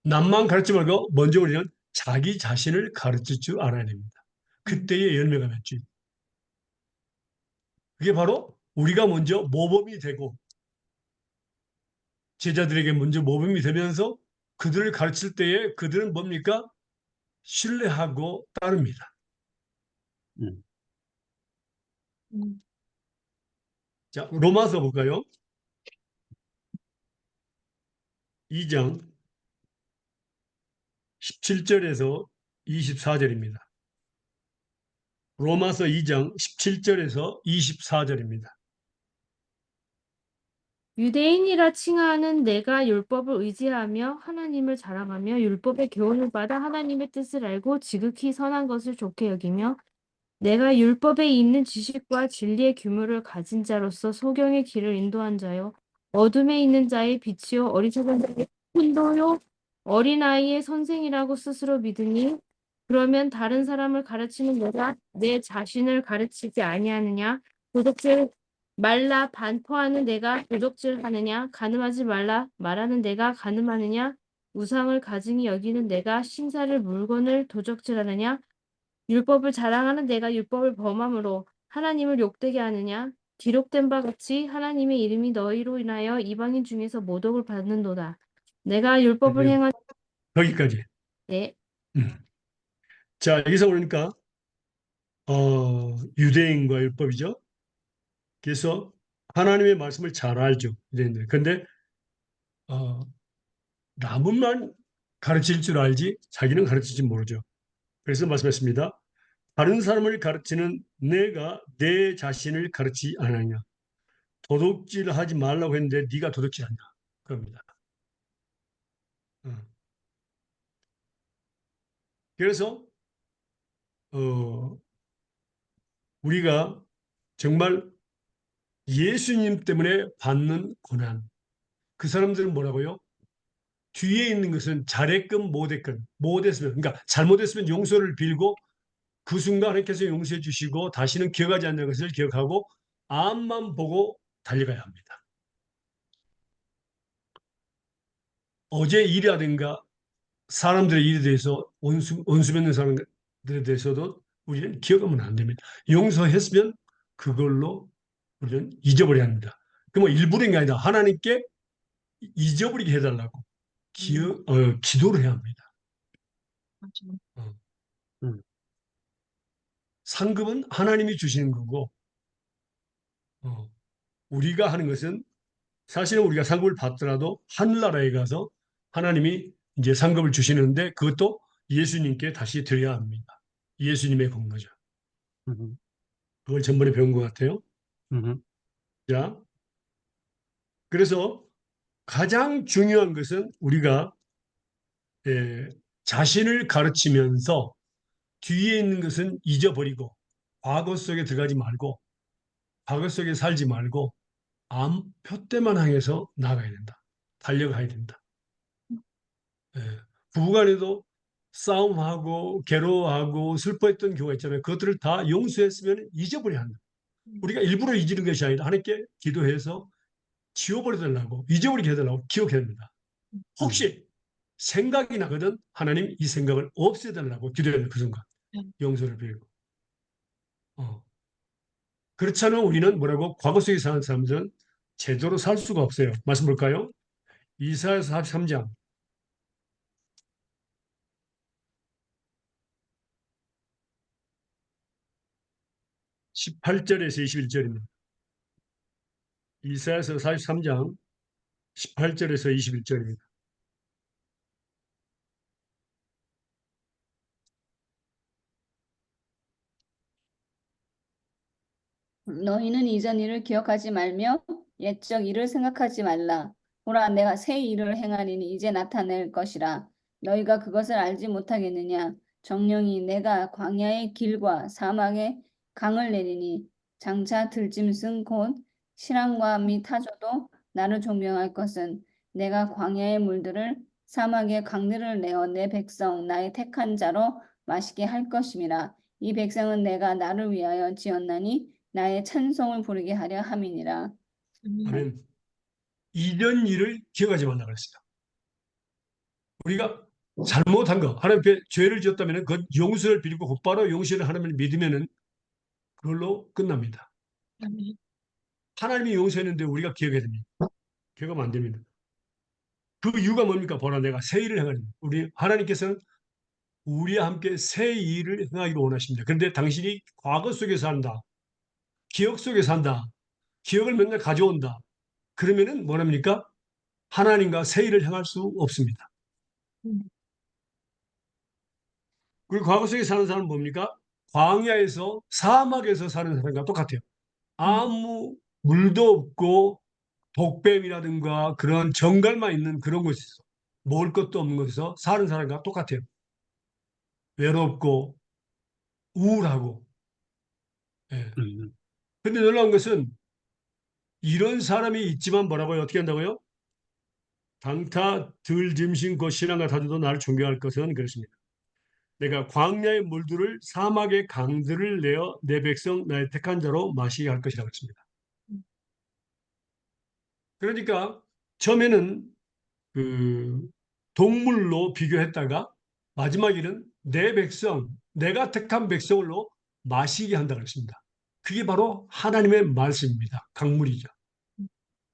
남만 가르치지 말고 먼저 우리는 자기 자신을 가르칠 줄 알아야 됩니다. 그때의 열매가 맺죠. 그게 바로 우리가 먼저 모범이 되고 제자들에게 먼저 모범이 되면서 그들을 가르칠 때에 그들은 뭡니까? 신뢰하고 따릅니다. 음. 음. 자, 로마서 볼까요? 2장 17절에서 24절입니다. 로마서 2장 17절에서 24절입니다. 유대인이라 칭하는 내가 율법을 의지하며 하나님을 자랑하며 율법의 교훈을 받아 하나님의 뜻을 알고 지극히 선한 것을 좋게 여기며 내가 율법에 있는 지식과 진리의 규모를 가진 자로서 소경의 길을 인도한 자요 어둠에 있는 자의 빛이요 어리석은 자의 훈도요 어린아이의 선생이라고 스스로 믿으니 그러면 다른 사람을 가르치는 내가 내 자신을 가르치지 아니하느냐 도둑질 말라 반포하는 내가 도둑질하느냐 간음하지 말라 말하는 내가 간음하느냐 우상을 가증히 여기는 내가 신사를 물건을 도적질하느냐 율법을 자랑하는 내가 율법을 범함으로 하나님을 욕되게 하느냐? 기록된 바 같이 하나님의 이름이 너희로 인하여 이방인 중에서 모독을 받는도다. 내가 율법을 네, 행한 거기까지. 네, 음. 자, 여기서 보니까 유대인과 율법이죠. 그래서 하나님의 말씀을 잘 알죠. 유대인들. 근데 남은만 가르칠 줄 알지 자기는 가르치지 모르죠. 그래서 말씀했습니다. 다른 사람을 가르치는 내가 내 자신을 가르치지 않느냐. 도둑질하지 말라고 했는데 네가 도둑질한다. 그럽니다. 어. 그래서 우리가 정말 예수님 때문에 받는 고난. 그 사람들은 뭐라고요? 뒤에 있는 것은 잘했건 못했으면, 그러니까 잘못했으면 용서를 빌고 그 순간 하나님께서 용서해 주시고 다시는 기억하지 않는 것을 기억하고 앞만 보고 달려가야 합니다. 어제 일이라든가 사람들의 일에 대해서 원수 맺는 사람들에 대해서도 우리는 기억하면 안 됩니다. 용서했으면 그걸로 우리는 잊어버려야 합니다. 그뭐 일부러 게 아니라 하나님께 잊어버리게 해달라고 기도를 해야 합니다. 맞아요. 어. 음. 상급은 하나님이 주시는 거고 우리가 하는 것은 사실은 우리가 상급을 받더라도 하늘나라에 가서 하나님이 이제 상급을 주시는데 그것도 예수님께 다시 드려야 합니다. 예수님의 공로죠. 음. 그걸 전번에 배운 것 같아요. 음. 자, 그래서 가장 중요한 것은 우리가 자신을 가르치면서 뒤에 있는 것은 잊어버리고 과거 속에 들어가지 말고 과거 속에 살지 말고 표대만 향해서 나가야 된다. 달려가야 된다. 예. 부부간에도 싸움하고 괴로워하고 슬퍼했던 경우가 있잖아요. 그것들을 다 용서했으면 잊어버려야 한다. 우리가 일부러 잊는 것이 아니라 하나님께 기도해서 지워버려달라고 잊어버리게 해달라고 기억해야 됩니다. 혹시 생각이 나거든 하나님 이 생각을 없애달라고 기도해야 돼요. 그 순간 용서를 빌고 그렇지 않으면 우리는 뭐라고 과거 속에 사는 사람들은 제대로 살 수가 없어요. 말씀 볼까요? 이사야서 43장 18절에서 21절입니다. 이사야서 43장 18절에서 21절입니다. 너희는 이전 일을 기억하지 말며 옛적 일을 생각하지 말라. 보라, 내가 새 일을 행하리니 이제 나타낼 것이라. 너희가 그것을 알지 못하겠느냐? 정령이 내가 광야의 길과 사막의 강을 내리니 장차 들짐승 곧 실랑과 및 타조도 나를 존경할 것은 내가 광야의 물들을 사막의 강들을 내어 내 백성 나의 택한 자로 마시게 할 것임이라. 이 백성은 내가 나를 위하여 지었나니 나의 찬송을 부르게 하려 함이니라. 아멘. 이전 일을 기억하지 말라 그랬어요. 우리가 잘못한 거, 하나님 앞에 죄를 지었다면 그 용서를 빌고 곧바로 용서를 하나님을 믿으면 그걸로 끝납니다. 아멘. 하나님이 용서했는데 우리가 기억해야 됩니다. 기억하면 안 됩니다. 그 이유가 뭡니까? 보라, 내가 새 일을 행하리. 우리 하나님께서는 우리와 함께 새 일을 행하기를 원하십니다. 그런데 당신이 과거 속에 산다, 기억 속에 산다, 기억을 맨날 가져온다. 그러면은 뭐랍니까? 하나님과 새 일을 행할 수 없습니다. 음. 그리고 과거 속에 사는 사람은 뭡니까? 광야에서 사막에서 사는 사람과 똑같아요. 아무 물도 없고 독뱀이라든가 그런 정갈만 있는 그런 곳에서 먹을 것도 없는 곳에서 사는 사람과 똑같아요. 외롭고 우울하고. 예. 음, 근데 놀라운 것은 이런 사람이 있지만 뭐라고요? 어떻게 한다고요? 당타 들 짐신 곧 신앙과 타도도 나를 존경할 것은 그렇습니다. 내가 광야의 물들을 사막의 강들을 내어 내 백성 나의 택한 자로 마시게 할 것이라고 했습니다. 그러니까 처음에는 그 동물로 비교했다가 마지막에는 내 백성, 내가 택한 백성으로 마시게 한다고 했습니다. 그게 바로 하나님의 말씀입니다. 강물이죠.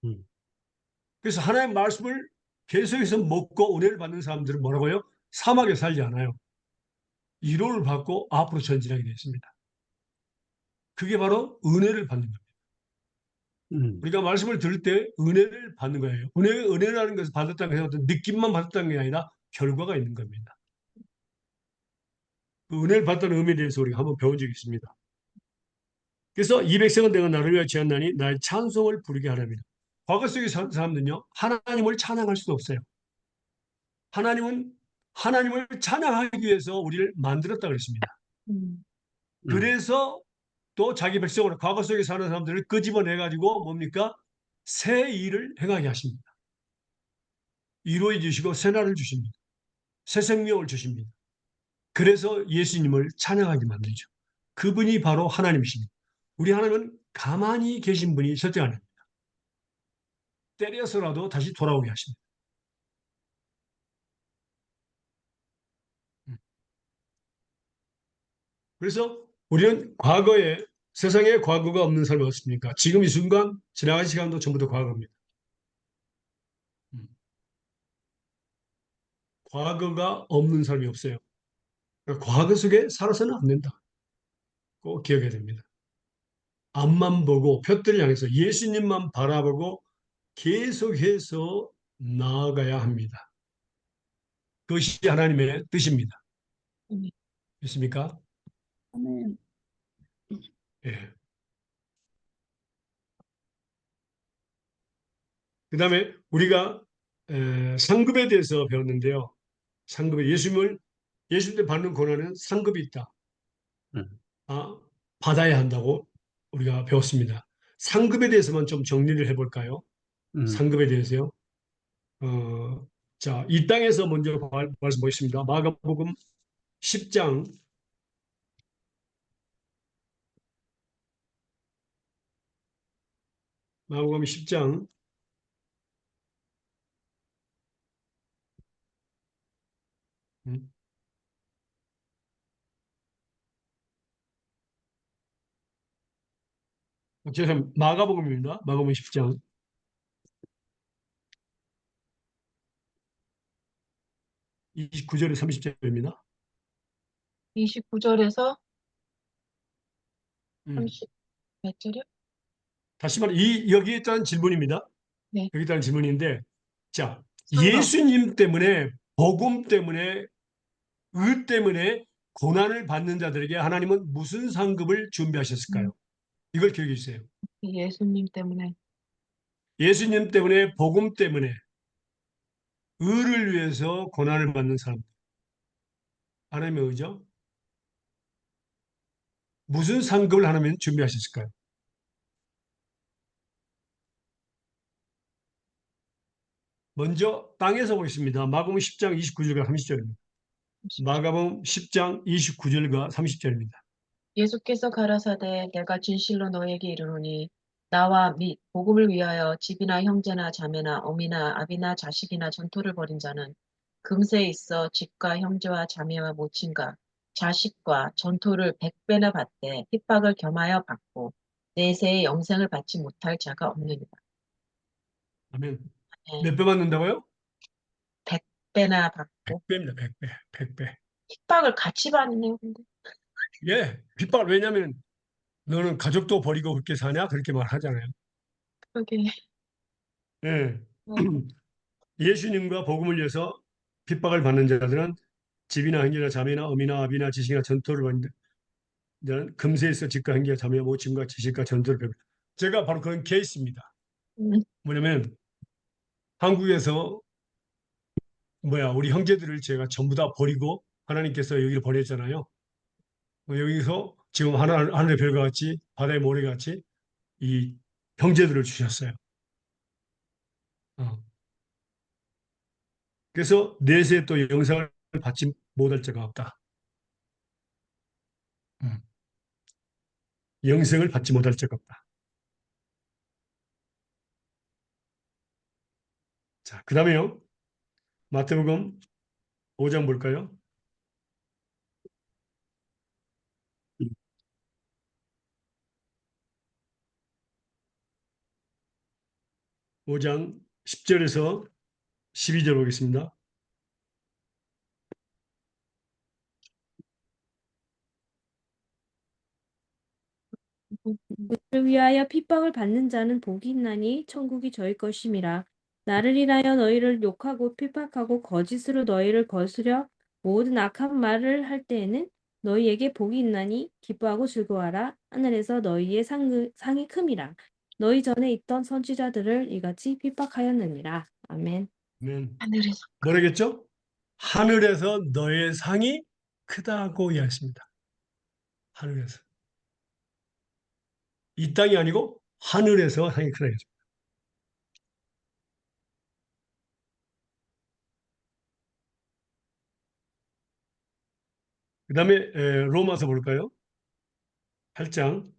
음, 그래서 하나님의 말씀을 계속해서 먹고 은혜를 받는 사람들은 뭐라고요? 사막에 살지 않아요. 위로를 받고 앞으로 전진하게 되어 있습니다. 그게 바로 은혜를 받는 겁니다. 음, 우리가 말씀을 들을 때 은혜를 받는 거예요. 은혜라는 것을 받았다는 것은 어떤 느낌만 받았다는 게 아니라 결과가 있는 겁니다. 그 은혜를 받다는 의미에 대해서 우리가 한번 배운 적이 있습니다. 그래서 이 백성은 내가 나를 위하여 지었나니 나의 찬송을 부르게 하랍니다. 과거 속에 산 사람들은요, 하나님을 찬양할 수도 없어요. 하나님은 하나님을 찬양하기 위해서 우리를 만들었다 그랬습니다. 음. 음, 그래서 또 자기 백성으로 과거 속에 사는 사람들을 끄집어내 가지고 뭡니까? 새 일을 행하게 하십니다. 위로해 주시고 새 날을 주십니다. 새 생명을 주십니다. 그래서 예수님을 찬양하게 만들죠. 그분이 바로 하나님이십니다. 우리 하나님은 가만히 계신 분이 절대 아닙니다. 때려서라도 다시 돌아오게 하십니다. 그래서 우리는 과거에 세상에 과거가 없는 사람이 없습니까? 지금 이 순간 지나간 시간도 전부 다 과거입니다. 음. 과거가 없는 사람이 없어요. 그러니까 과거 속에 살아서는 안 된다. 꼭 기억해야 됩니다. 앞만 보고 표대를 향해서 예수님만 바라보고 계속해서 나아가야 합니다. 그것이 하나님의 뜻입니다. 음. 믿습니까? 아멘. 예. 그 다음에 우리가 상급에 대해서 배웠는데요. 상급에 예수님을 받는 고난은 상급이 있다. 음, 아, 받아야 한다고 우리가 배웠습니다. 상급에 대해서만 좀 정리를 해볼까요? 음, 상급에 대해서요. 자, 이 땅에서 먼저 말씀 보겠습니다. 마가복음 10장 마가복음 10장 10장 29절에 30절입니다. 29절에서 음. 30, 몇 절이요? 다시 말해 여기에 있다는 질문입니다. 네. 여기 있다는 질문인데, 자, 상급. 예수님 때문에 복음 때문에 의 때문에 고난을 받는 자들에게 하나님은 무슨 상급을 준비하셨을까요? 이걸 기억해 주세요. 예수님 때문에. 예수님 때문에 복음 때문에 의를 위해서 고난을 받는 사람, 하나님의 의죠. 무슨 상급을 하나님 준비하셨을까요? 먼저 땅에서 보겠습니다. 마가복음 10장 29절과 30절입니다. 마가복음 10장 29절과 30절입니다. 예수께서 가라사대 내가 진실로 너에게 이르노니 나와 및 복음을 위하여 집이나 형제나 자매나 어미나 아비나 자식이나 전토를 벌인 자는 금세 있어 집과 형제와 자매와 모친과 자식과 전토를 100배나 받되 핍박을 겸하여 받고 내세의 영생을 받지 못할 자가 없느니라. 아멘. 네. 몇 배 받는다고요? 100배나 받고 100배입니다. 100배. 100배. 핍박을 같이 받네요. 근데 예. 핍박 왜냐하면 너는 가족도 버리고 그렇게 사냐? 그렇게 말하잖아요. 그게 예. 뭐, 예수님과 복음을 위해서 핍박을 받는 자들은 집이나 형제나 자매나 어미나 아비나 지식이나 전토를 받는 자는 금세에서 집과 형제와 자매와 모친과 지식과 전토를 받습니다. 제가 바로 그런 케이스입니다. 음, 뭐냐면 한국에서 우리 형제들을 제가 전부 다 버리고 하나님께서 여기를 보냈잖아요. 여기서 지금 하늘의 별과 같이 바다의 모래같이 이 형제들을 주셨어요. 어. 그래서 내세 또 영생을 받지 못할 자가 없다. 음. 영생을 받지 못할 자가 없다. 자, 그 다음에요. 마태복음 5장 볼까요? 5장 10절에서 12절 보겠습니다. 나를 위하여 핍박을 받는 자는 복이 있나니 천국이 저희 것임이라. 나를 인하여 너희를 욕하고 핍박하고 거짓으로 너희를 거스려 모든 악한 말을 할 때에는 너희에게 복이 있나니 기뻐하고 즐거워하라. 하늘에서 너희의 상이 큼이라. 너희 전에 있던 선지자들을 이같이 핍박하였느니라. 아멘. 아멘. 하늘에서 뭐라겠죠? 하늘에서 너의 상이 크다고 이야기했습니다. 하늘에서. 이 땅이 아니고 하늘에서 상이 크다. 그 다음에 로마서 볼까요? 8장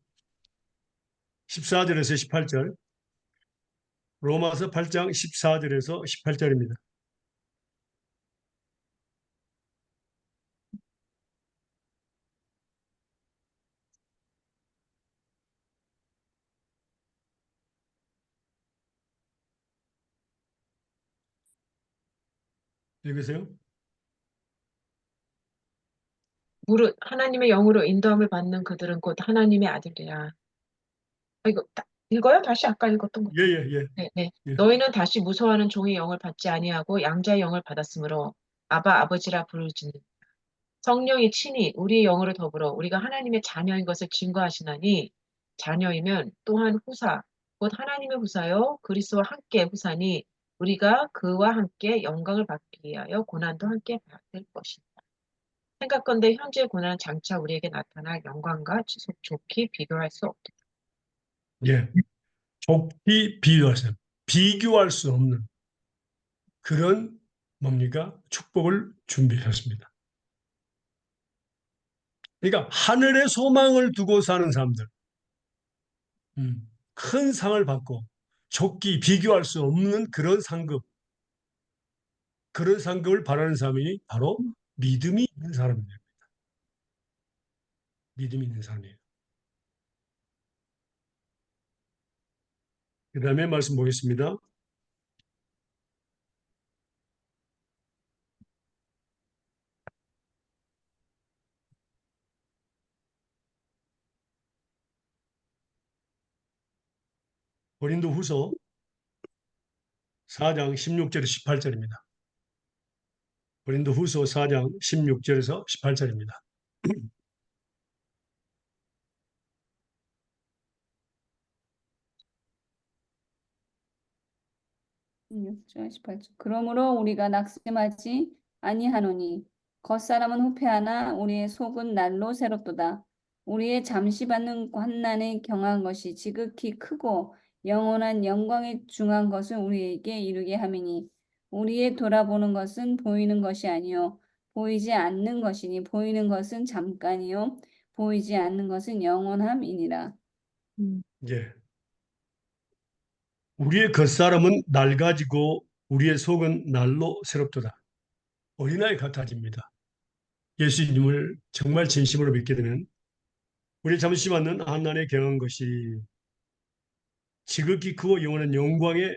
14절에서 18절. 로마서 8장 14절에서 18절입니다. 읽으세요. 무릇 하나님의 영으로 인도함을 받는 그들은 곧 하나님의 아들이라. 이거 읽어요? 다시 아까 읽었던 거. 예, 예, 예. 네, 네. 예. 너희는 다시 무서워하는 종의 영을 받지 아니하고 양자의 영을 받았으므로 아바 아버지라 부르짖는 성령이 친히 우리의 영으로 더불어 우리가 하나님의 자녀인 것을 증거하시나니 자녀이면 또한 후사 곧 하나님의 후사요 그리스도와 함께 후사니 우리가 그와 함께 영광을 받기 위하여 고난도 함께 받을 것이다. 생각건대 현재 고난은 장차 우리에게 나타날 영광과 좋게 비교할 수 없다. 예. 좁히 비교할 수 없는 그런 뭡니까? 축복을 준비하셨습니다. 그러니까 하늘의 소망을 두고 사는 사람들, 큰 상을 받고 좁기 비교할 수 없는 그런 상급, 그런 상급을 바라는 사람이 바로 믿음이 있는 사람입니다. 믿음이 있는 사람이에요. 그 다음에 말씀 보겠습니다. 고린도후서 4장 16절에서 18절입니다. 고린도후서 4장 16절에서 18절입니다. 16절 18절. 그러므로 우리가 낙심하지 아니하노니 겉사람은 후패하나 우리의 속은 날로 새롭도다. 우리의 잠시 받는 환난에 경한 것이 지극히 크고 영원한 영광에 중한 것을 우리에게 이루게 함이니 우리의 돌아보는 것은 보이는 것이 아니요 보이지 않는 것이니 보이는 것은 잠깐이요 보이지 않는 것은 영원함이니라. 예. 우리의 겉사람은 낡아지고 우리의 속은 날로 새롭도다. 어린아이 같아집니다. 예수님을 정말 진심으로 믿게 되면 우리 잠시 받는 한난에 경한 것이 지극히 크고 영원한 영광의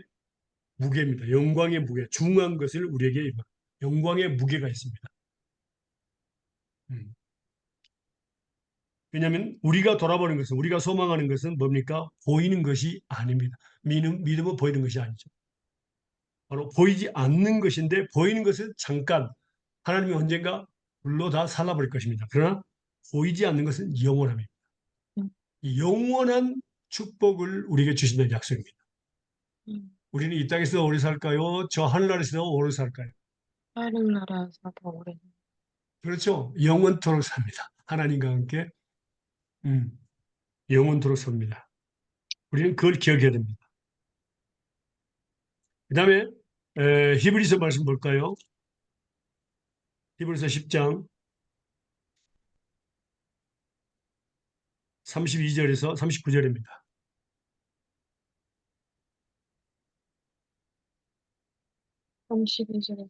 무게입니다. 영광의 무게, 중한 것을 우리에게 영광의 무게가 있습니다. 음. 왜냐하면 우리가 돌아보는 것은, 우리가 소망하는 것은 뭡니까? 보이는 것이 아닙니다. 믿음은 보이는 것이 아니죠. 바로 보이지 않는 것인데, 보이는 것은 잠깐 하나님이 언젠가 불로 다 살라버릴 것입니다. 그러나 보이지 않는 것은 영원합니다. 음, 이 영원한 축복을 우리에게 주신다는 약속입니다. 우리는 이 땅에서 오래 살까요? 저 하늘나라에서 오래 살까요? 하늘나라에서 더 오래. 그렇죠. 영원토록 삽니다. 하나님과 함께 영원토록 삽니다. 우리는 그걸 기억해야 됩니다. 그 다음에 히브리서 말씀 볼까요? 히브리서 10장 32절에서 39절입니다. 한 12절에서.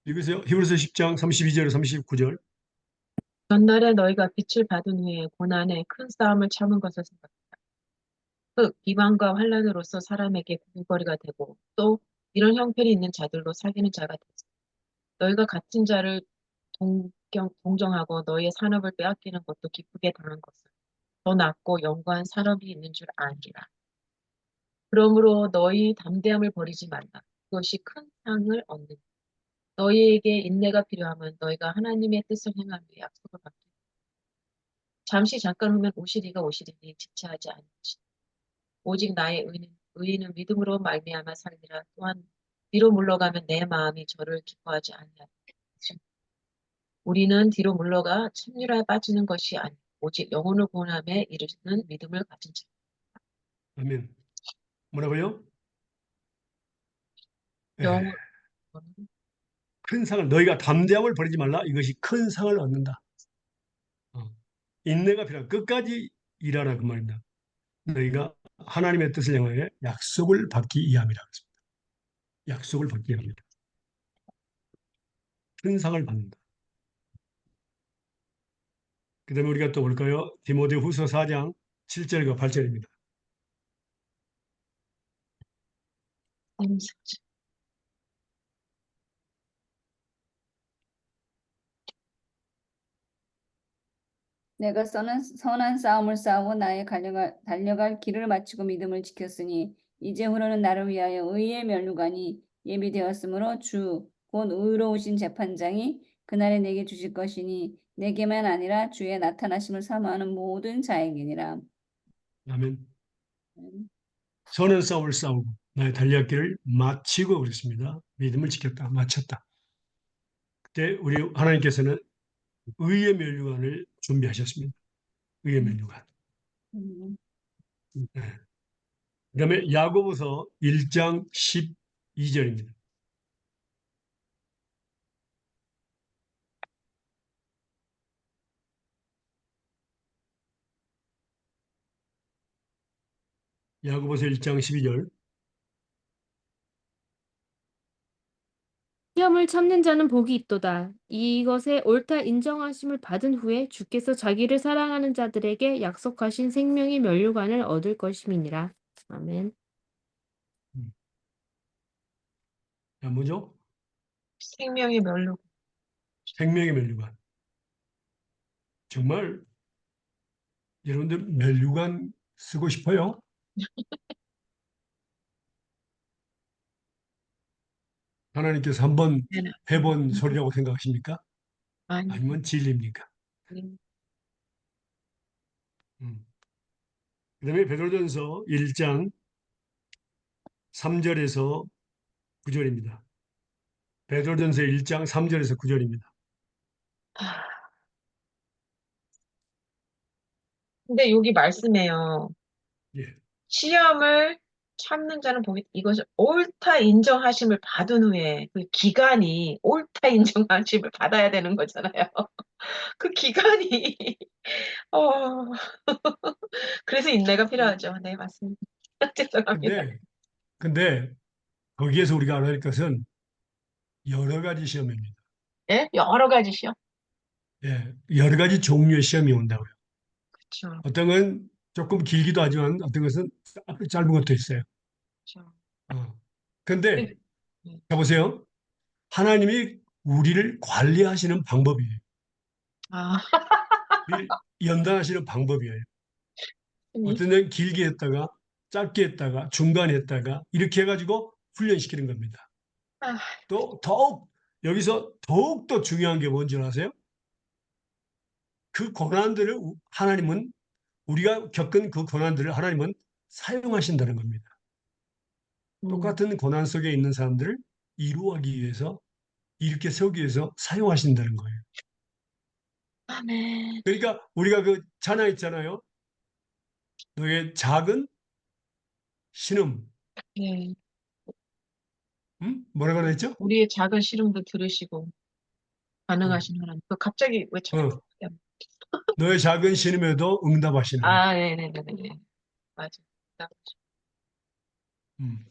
읽으세요. 히브리서 10장 32절에서 39절. 전날에 너희가 빛을 받은 후에 고난의 큰 싸움을 참은 것을 생각하라. 비방과 환난으로서 사람에게 구걸거리가 되고 또 이런 형편이 있는 자들로 사귀는 자가 되지. 너희가 같은 자를 동정하고 너희의 산업을 빼앗기는 것도 기쁘게 당한 것은 더 낫고 영광한 산업이 있는 줄 아니라. 그러므로 너희 담대함을 버리지 말라. 그것이 큰 상을 얻는. 너희에게 인내가 필요하면 너희가 하나님의 뜻을 행하며 약속을 받기. 잠시 잠깐 후면 오시리니 지체하지 않을지. 오직 나의 의인은 믿음으로 말미암아 살리라. 또한 뒤로 물러가면 내 마음이 저를 기뻐하지 아니하리라. 우리는 뒤로 물러가 참유라에 빠지는 것이 아니고 오직 영혼을 구원함에 이르는 믿음을 가진 자. 아멘. 뭐라고요? 예, 영혼 큰 상을, 너희가 담대함을 버리지 말라. 이것이 큰 상을 얻는다. 인내가 필요한, 끝까지 일하라 그 말입니다. 너희가 하나님의 뜻을 향하여 약속을 받기 위함이라 그랬습니다. 약속을 받기 위함이다. 큰 상을 받는다. 그 다음에 우리가 또 볼까요? 디모데후서 4장 7절과 8절입니다. 삶 내가 선한 싸움을 싸우고 나의 달려갈 길을 마치고 믿음을 지켰으니 이제후로는 나를 위하여 의의 면류관이 예비되었으므로 주 곧 의로우신 재판장이 그날에 내게 주실 것이니 내게만 아니라 주의 나타나심을 사모하는 모든 자에게니라. 아멘. 선한 싸움을 싸우고 나의 달려갈 길을 마치고 그랬습니다. 믿음을 지켰다. 마쳤다. 그때 우리 하나님께서는 의의 면류관을 준비하셨습니다. 의의 면류관. 음. 네. 그다음에 야고보서 1장 12절입니다. 야고보서 1장 12절. 시험을 참는 자는 복이 있도다. 이것에 옳다 인정하심을 받은 후에 주께서 자기를 사랑하는 자들에게 약속하신 생명의 면류관을 얻을 것임이니라. 아멘. 자, 뭐죠? 생명의 멸로. 생명의 면류관. 정말 여러분들 면류관 쓰고 싶어요? 하나님께서 한번 해본 소리라고 생각하십니까? 아니, 아니면 진리입니까? 아니, 그다음에 베드로전서 1장 3절에서 9절입니다. 베드로전서 1장 3절에서 9절입니다. 근데 여기 말씀해요. 예. 시험을 참는 자는 복이 이것을 옳다 인정하심을 받은 후에 그 기간이 옳다 인정하심을 받아야 되는 거잖아요. 그 기간이 어 그래서 인내가 필요하죠. 네, 맞습니다. 죄송합니다. 근데 거기에서 우리가 알아야 할 것은 여러 가지 시험입니다. 예? 여러 가지 시험. 예, 여러 가지 종류의 시험이 온다고요. 그렇죠. 어떤 건 조금 길기도 하지만 어떤 것은 짧은 것도 있어요. 그렇죠. 근데 네. 자 보세요. 하나님이 우리를 관리하시는 방법이에요. 아, 우리를 연단하시는 방법이에요. 음. 어떤 데는 길게 했다가 짧게 했다가 중간에 했다가 이렇게 해가지고 훈련시키는 겁니다. 아, 또 더욱 여기서 더욱 더 중요한 게 뭔지 아세요? 그 고난들을 하나님은 우리가 겪은 그 고난들을 하나님은 사용하신다는 겁니다. 음. 똑같은 고난 속에 있는 사람들을 이루하기 위해서 이렇게 세우기 위해서 사용하신다는 거예요. 아멘. 그러니까 우리가 그 찬양 있잖아요. 너의 작은 신음, 네. 뭐라고 그랬죠? 우리의 작은 시름도 들으시고 어, 반응하신 하나님. 그 갑자기 왜 저, 어, 너의 작은 신음에도 응답하시는 하나님. 아, 네네네네. 맞아. 음.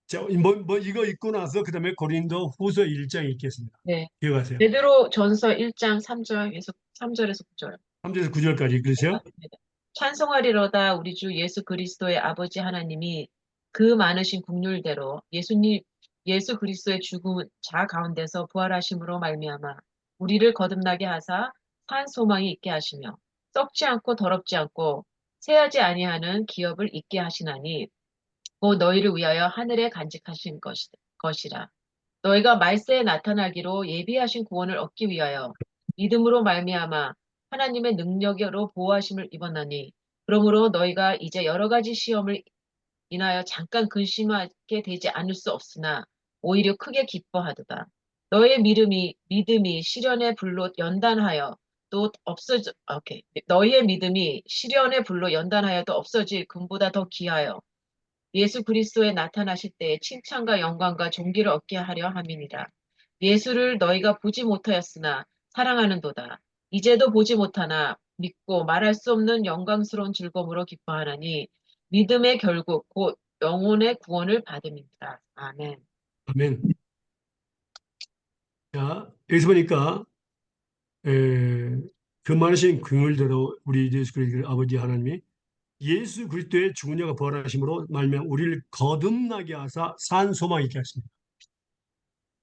자, 이거 읽고 나서 그 다음에 고린도 후서 1장 읽겠습니다. 네. 기억하세요. 베드로 전서 1장 3절에서 9절. 3절에서 9절까지 읽으세요. 맞습니다. 찬송하리로다 우리 주 예수 그리스도의 아버지 하나님이 그 많으신 국률대로 예수 그리스도의 죽은 자 가운데서 부활하심으로 말미암아 우리를 거듭나게 하사 산 소망이 있게 하시며 썩지 않고 더럽지 않고 새하지 아니하는 기업을 있게 하시나니 곧 너희를 위하여 하늘에 간직하신 것이라. 너희가 말세에 나타나기로 예비하신 구원을 얻기 위하여 믿음으로 말미암아 하나님의 능력으로 보호하심을 입었나니 그러므로 너희가 이제 여러 가지 시험을 인하여 잠깐 근심하게 되지 않을 수 없으나 오히려 크게 기뻐하도다. 너의 믿음이 시련의 불로 연단하여 또 없어져 오케이. 너희의 믿음이 시련의 불로 연단하여도 없어질 금보다 더 귀하여 예수 그리스도에 나타나실 때에 칭찬과 영광과 존귀를 얻게 하려 함이니라. 예수를 너희가 보지 못하였으나 사랑하는도다. 이제도 보지 못하나 믿고 말할 수 없는 영광스러운 즐거움으로 기뻐하나니 믿음의 결국 곧 영혼의 구원을 받음이니라. 아멘. 아멘. 자, 여기서 보니까 그 많으신 긍휼대로 우리 예수 그리스도 아버지 하나님이 예수 그리스도의 죽은 자가 부활하심으로 말미암아 우리를 거듭나게 하사 산 소망 있게 하십니다.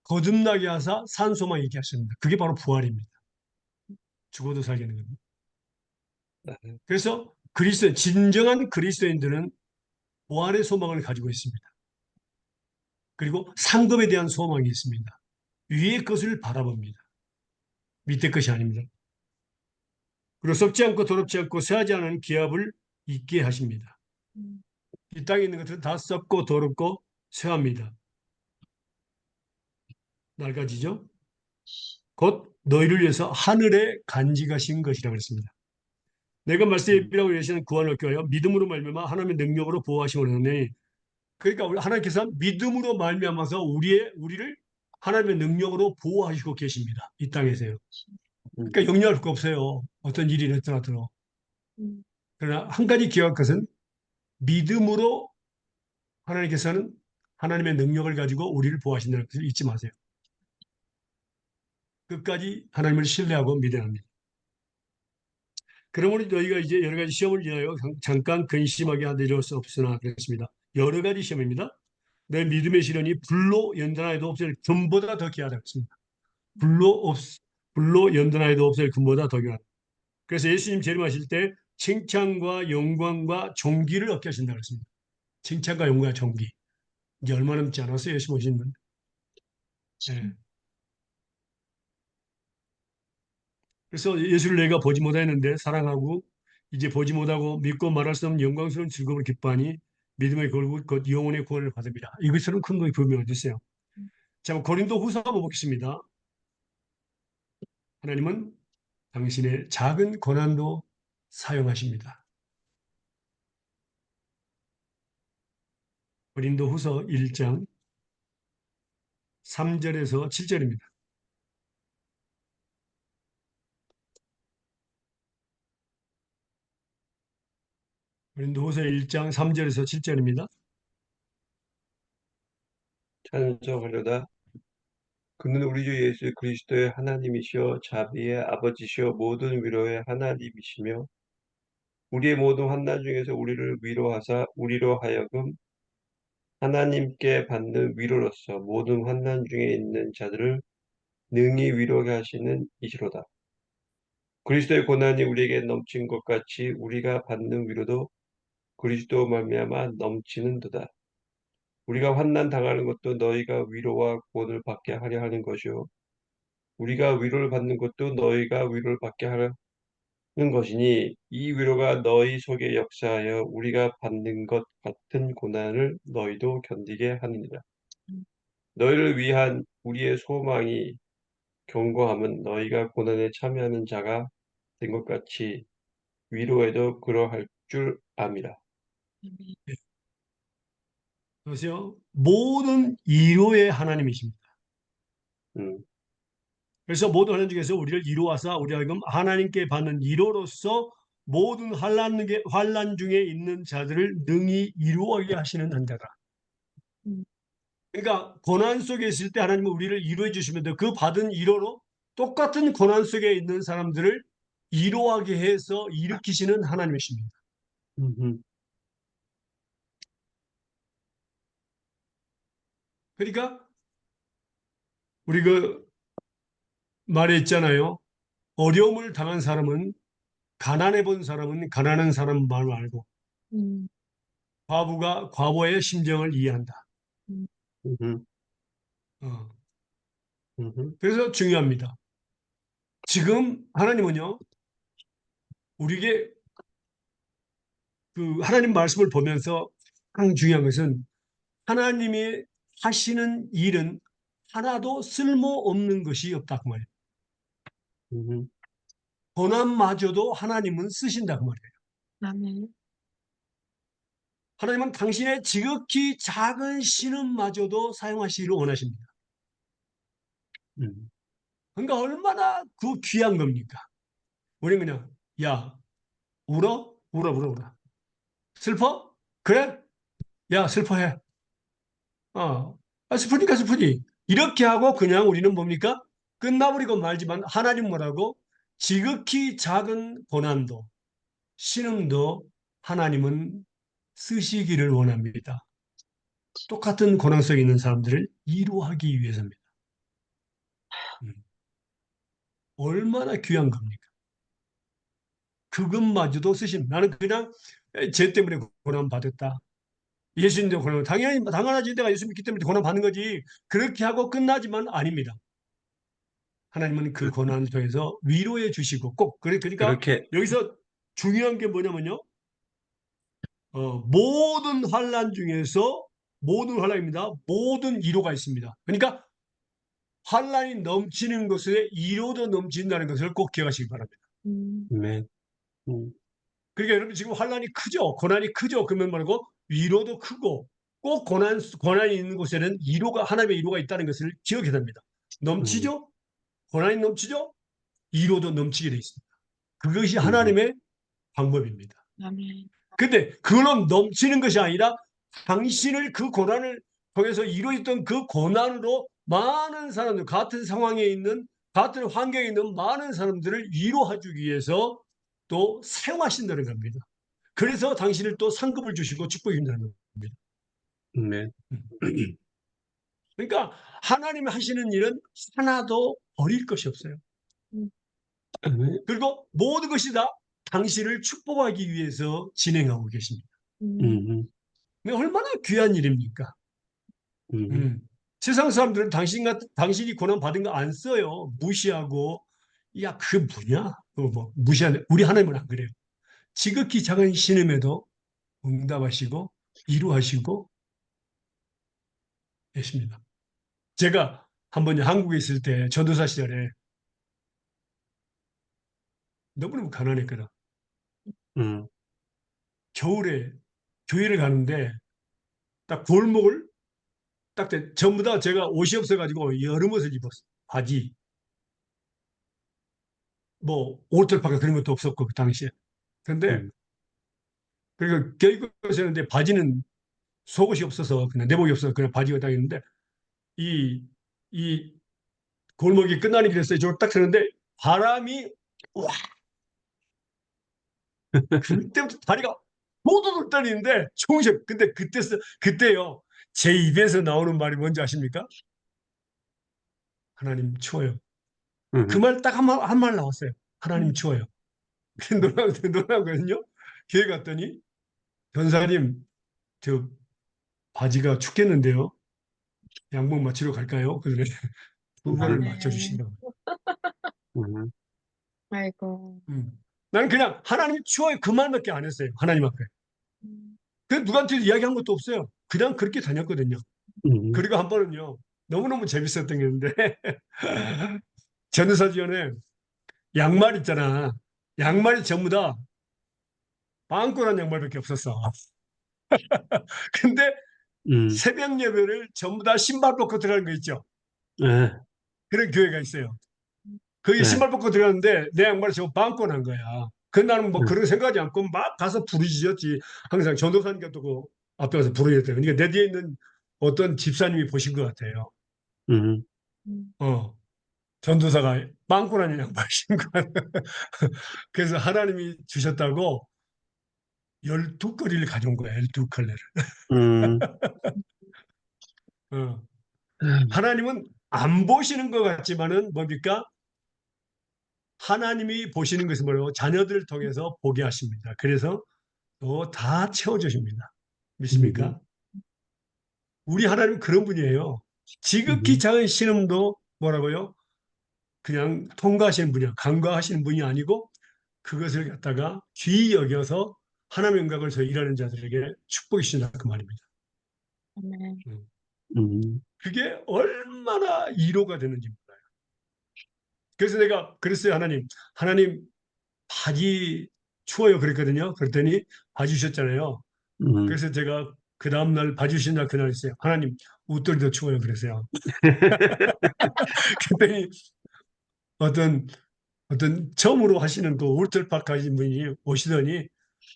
거듭나게 하사 산 소망 있게 하십니다. 그게 바로 부활입니다. 죽어도 살게 하는 겁니다. 그래서 진정한 그리스도인들은 부활의 소망을 가지고 있습니다. 그리고 상급에 대한 소망이 있습니다. 위의 것을 바라봅니다. 밑에 것이 아닙니다. 그리고 썩지 않고 더럽지 않고 새하지 않은 기업을 있게 하십니다. 이 땅에 있는 것들은 다 썩고 더럽고 쇠합니다. 낡아지죠? 곧 너희를 위해서 하늘에 간직하신 것이라고 했습니다. 내가 말씀에 예비라고 이르시는 구원을 얻기 위하여 믿음으로 말미암아 하나님의 능력으로 보호하심을 하니 그러니까 하나님께서 믿음으로 말미암아서 우리를 하나님의 능력으로 보호하시고 계십니다. 이 땅에서요. 그러니까 염려할 거 없어요. 어떤 일이 일어나더라도. 그러나 한 가지 기억할 것은 믿음으로 하나님께서는 하나님의 능력을 가지고 우리를 보호하신다는 것을 잊지 마세요. 끝까지 하나님을 신뢰하고 믿어야 합니다. 그러므로 너희가 이제 여러 가지 시험을 위하여 잠깐 근심하게 하려 수 없으나 그랬습니다. 여러 가지 시험입니다. 내 믿음의 시련이 불로 연단하여도 없을 금보다 더 귀하다 그랬습니다. 불로 연단하여도 없을 금보다 더 귀하다. 그래서 예수님 재림하실 때 칭찬과 영광과 존귀를 얻게 하신다고 했습니다. 칭찬과 영광과 존귀. 이제 얼마 남지 않았어요. 예수 오신 분. 예. 그래서 예수를 내가 보지 못했는데 사랑하고 이제 보지 못하고 믿고 말할 수 없는 영광스러운 즐거움을 기뻐하니 믿음의 결국 곧 영혼의 구원을 받습니다. 이것처럼 큰 것이 분명히 어디 있어요. 자, 고린도 후서 한번 보겠습니다. 하나님은 당신의 작은 고난도 사용하십니다. 고린도 후서 1장 3절에서 7절입니다. 고린도 후서 1장 3절에서 7절입니다. 찬송하려다. 그는 우리 주 예수 그리스도의 하나님이시여 자비의 아버지시여 모든 위로의 하나님이시며 우리의 모든 환난 중에서 우리를 위로하사 우리로 하여금 하나님께 받는 위로로서 모든 환난 중에 있는 자들을 능히 위로하게 하시는 이시로다. 그리스도의 고난이 우리에게 넘친 것 같이 우리가 받는 위로도 그리스도 말미암아 넘치는도다. 우리가 환난 당하는 것도 너희가 위로와 구원을 받게 하려 하는 것이요 우리가 위로를 받는 것도 너희가 위로를 받게 하려 하는 것이니 이 위로가 너희 속에 역사하여 우리가 받는 것 같은 고난을 너희도 견디게 하느니라. 너희를 위한 우리의 소망이 견고함은 너희가 고난에 참여하는 자가 된 것 같이 위로에도 그러할 줄 암이라. 보세요. 모든 위로의 하나님이십니다. 음, 그래서 모든 환난 중에서 우리를 이루어서 우리 하여금 하나님께 받는 위로로서 모든 환난 중에 있는 자들을 능히 이루어게 하시는 한자다. 음. 그러니까 고난 속에 있을 때 하나님은 우리를 이루어 주시면 그 받은 위로로 똑같은 고난 속에 있는 사람들을 이루어하게 해서 일으키시는 하나님이십니다. 음, 그러니까 우리 그 말에 있잖아요. 어려움을 당한 사람은 가난해 본 사람은 가난한 사람 말 알고 음. 과부가 과부의 심정을 이해한다. 음. 음, 어. 음, 그래서 중요합니다. 지금 하나님은요, 우리에게 그 하나님 말씀을 보면서 가장 중요한 것은 하나님이 하시는 일은 하나도 쓸모없는 것이 없다 그 말이에요. 음, 고난마저도 하나님은 쓰신다 그 말이에요. 아멘. 하나님은 당신의 지극히 작은 신음마저도 사용하시기를 원하십니다. 음, 그러니까 얼마나 그 귀한 겁니까? 우리는 그냥 야 울어 울어 울어 울어 슬퍼? 그래? 야 슬퍼해. 슬프니까 슬프지. 이렇게 하고 그냥 우리는 뭡니까? 끝나버리고 말지만 하나님 뭐라고? 지극히 작은 고난도, 신음도 하나님은 쓰시기를 원합니다. 똑같은 고난 속에 있는 사람들을 이루하기 위해서입니다. 음, 얼마나 귀한 겁니까? 그것마저도 쓰십니다. 나는 그냥 죄 때문에 고난 받았다. 예수님도 고난, 당연히 당연하지. 내가 예수 믿기 때문에 고난 받는 거지. 그렇게 하고 끝나지만 아닙니다. 하나님은 그 고난을 통해서 위로해 주시고 꼭 그러니까 그렇게 여기서 중요한 게 뭐냐면요. 모든 환난 중에서 모든 환난입니다. 모든 위로가 있습니다. 그러니까 환난이 넘치는 것에 위로도 넘친다는 것을 꼭 기억하시기 바랍니다. 음. 아멘. 음, 그러니까 여러분 지금 환난이 크죠. 고난이 크죠. 그러면 말고 위로도 크고 꼭 고난이 있는 곳에는 위로가 하나님의 위로가 있다는 것을 기억해야 됩니다. 음, 넘치죠. 고난이 넘치죠. 위로도 넘치게 돼 있습니다. 그것이 음, 하나님의 방법입니다. 아멘. 근데 그걸로 넘치는 것이 아니라 당신을 그 고난을 통해서 이루어졌던 그 고난으로 많은 사람들, 같은 상황에 있는, 같은 환경에 있는 많은 사람들을 위로해주기 위해서 또 사용하신다는 겁니다. 그래서 당신을 또 상급을 주시고 축복해 준다는 겁니다. 아멘. 그러니까 하나님이 하시는 일은 하나도 버릴 것이 없어요. 음. 아멘. 그리고 모든 것이 다 당신을 축복하기 위해서 진행하고 계십니다. 음. 음, 얼마나 귀한 일입니까? 음, 세상 사람들은 당신이 고난 받은 거 안 써요. 무시하고, 야, 그게 뭐냐? 뭐, 무시하는, 우리 하나님은 안 그래요. 지극히 작은 신음에도 응답하시고, 이루하시고 계십니다. 제가 한 번 한국에 있을 때 전도사 시절에 너무너무 가난했거든. 음, 겨울에 교회를 가는데 딱 골목을 전부 다 제가 옷이 없어가지고 여름 옷을 입었어. 바지, 뭐, 옷들파가 그런 것도 없었고, 그 당시에. 근데, 음, 그러니까 교육을 했는데 바지는 속옷이 없어서 그냥 내복이 없어서 그냥 바지가 딱 있는데 이, 이 골목이 끝나는 길이었어요. 저딱 서는데 바람이 와 그때부터 다리가 모두 떨리는데 총식. 근데 그때요. 제 입에서 나오는 말이 뭔지 아십니까? 하나님 추워요. 그 말 딱 한 말 나왔어요. 하나님 추워요. 놀라거든요. 교회 갔더니 전사님 저 바지가 춥겠는데요. 양복 맞추러 갈까요? 그러더니 두 벌을 음, 네. 맞춰주시더라고요. 음, 아이고. 나는 그냥 하나님 추워요 그 말밖에 안 했어요. 하나님 앞에. 음. 그 누구한테 이야기한 것도 없어요. 그냥 그렇게 다녔거든요. 음, 그리고 한 번은요. 너무너무 재밌었던 게 있는데 전도사지원에 양말 있잖아. 양말이 전부 다 빵꾸난 양말밖에 없었어. 근데 음, 새벽 예배를 전부 다 신발 벗고 들어가는 거 있죠. 네, 그런 교회가 있어요. 거기 네, 신발 벗고 들어갔는데 내 양말이 전부 빵꾸 난 거야. 그 나는 뭐 네, 그런 생각하지 않고 막 가서 부르짖었지. 항상 전도사님께 또 그 앞에 가서 부르짖었대요. 그러니까 내 뒤에 있는 어떤 집사님이 보신 것 같아요. 음, 음. 어, 전도사가 빵꾸 난 양말 신고 그래서 하나님이 주셨다고 12거리를 가져온 거야. 12컬레를. 음, 어. 하나님은 안 보시는 것 같지만은 뭡니까? 하나님이 보시는 것은 뭐라고? 자녀들을 통해서 보게 하십니다. 그래서 또 다 채워주십니다. 음, 믿습니까? 우리 하나님 그런 분이에요. 지극히 음, 작은 신음도 뭐라고요? 그냥 통과하시는 분이야. 간과하시는 분이 아니고 그것을 갖다가 귀히 여겨서 하나님의 영광을 저희 일하는 자들에게 축복이 주신다 그 말입니다. 아멘. 음. 음, 그게 얼마나 위로가 되는지 몰라요. 그래서 내가 그랬어요. 하나님 바지 추워요 그랬거든요. 그랬더니 바지 주셨잖아요. 음. 그래서 제가 그 다음날 바지 주신 날 그날 했어요. 하나님 옷들도 추워요 그랬어요. 그랬더니 어떤 처음으로 하시는 그 울트라파카 하신 분이 오시더니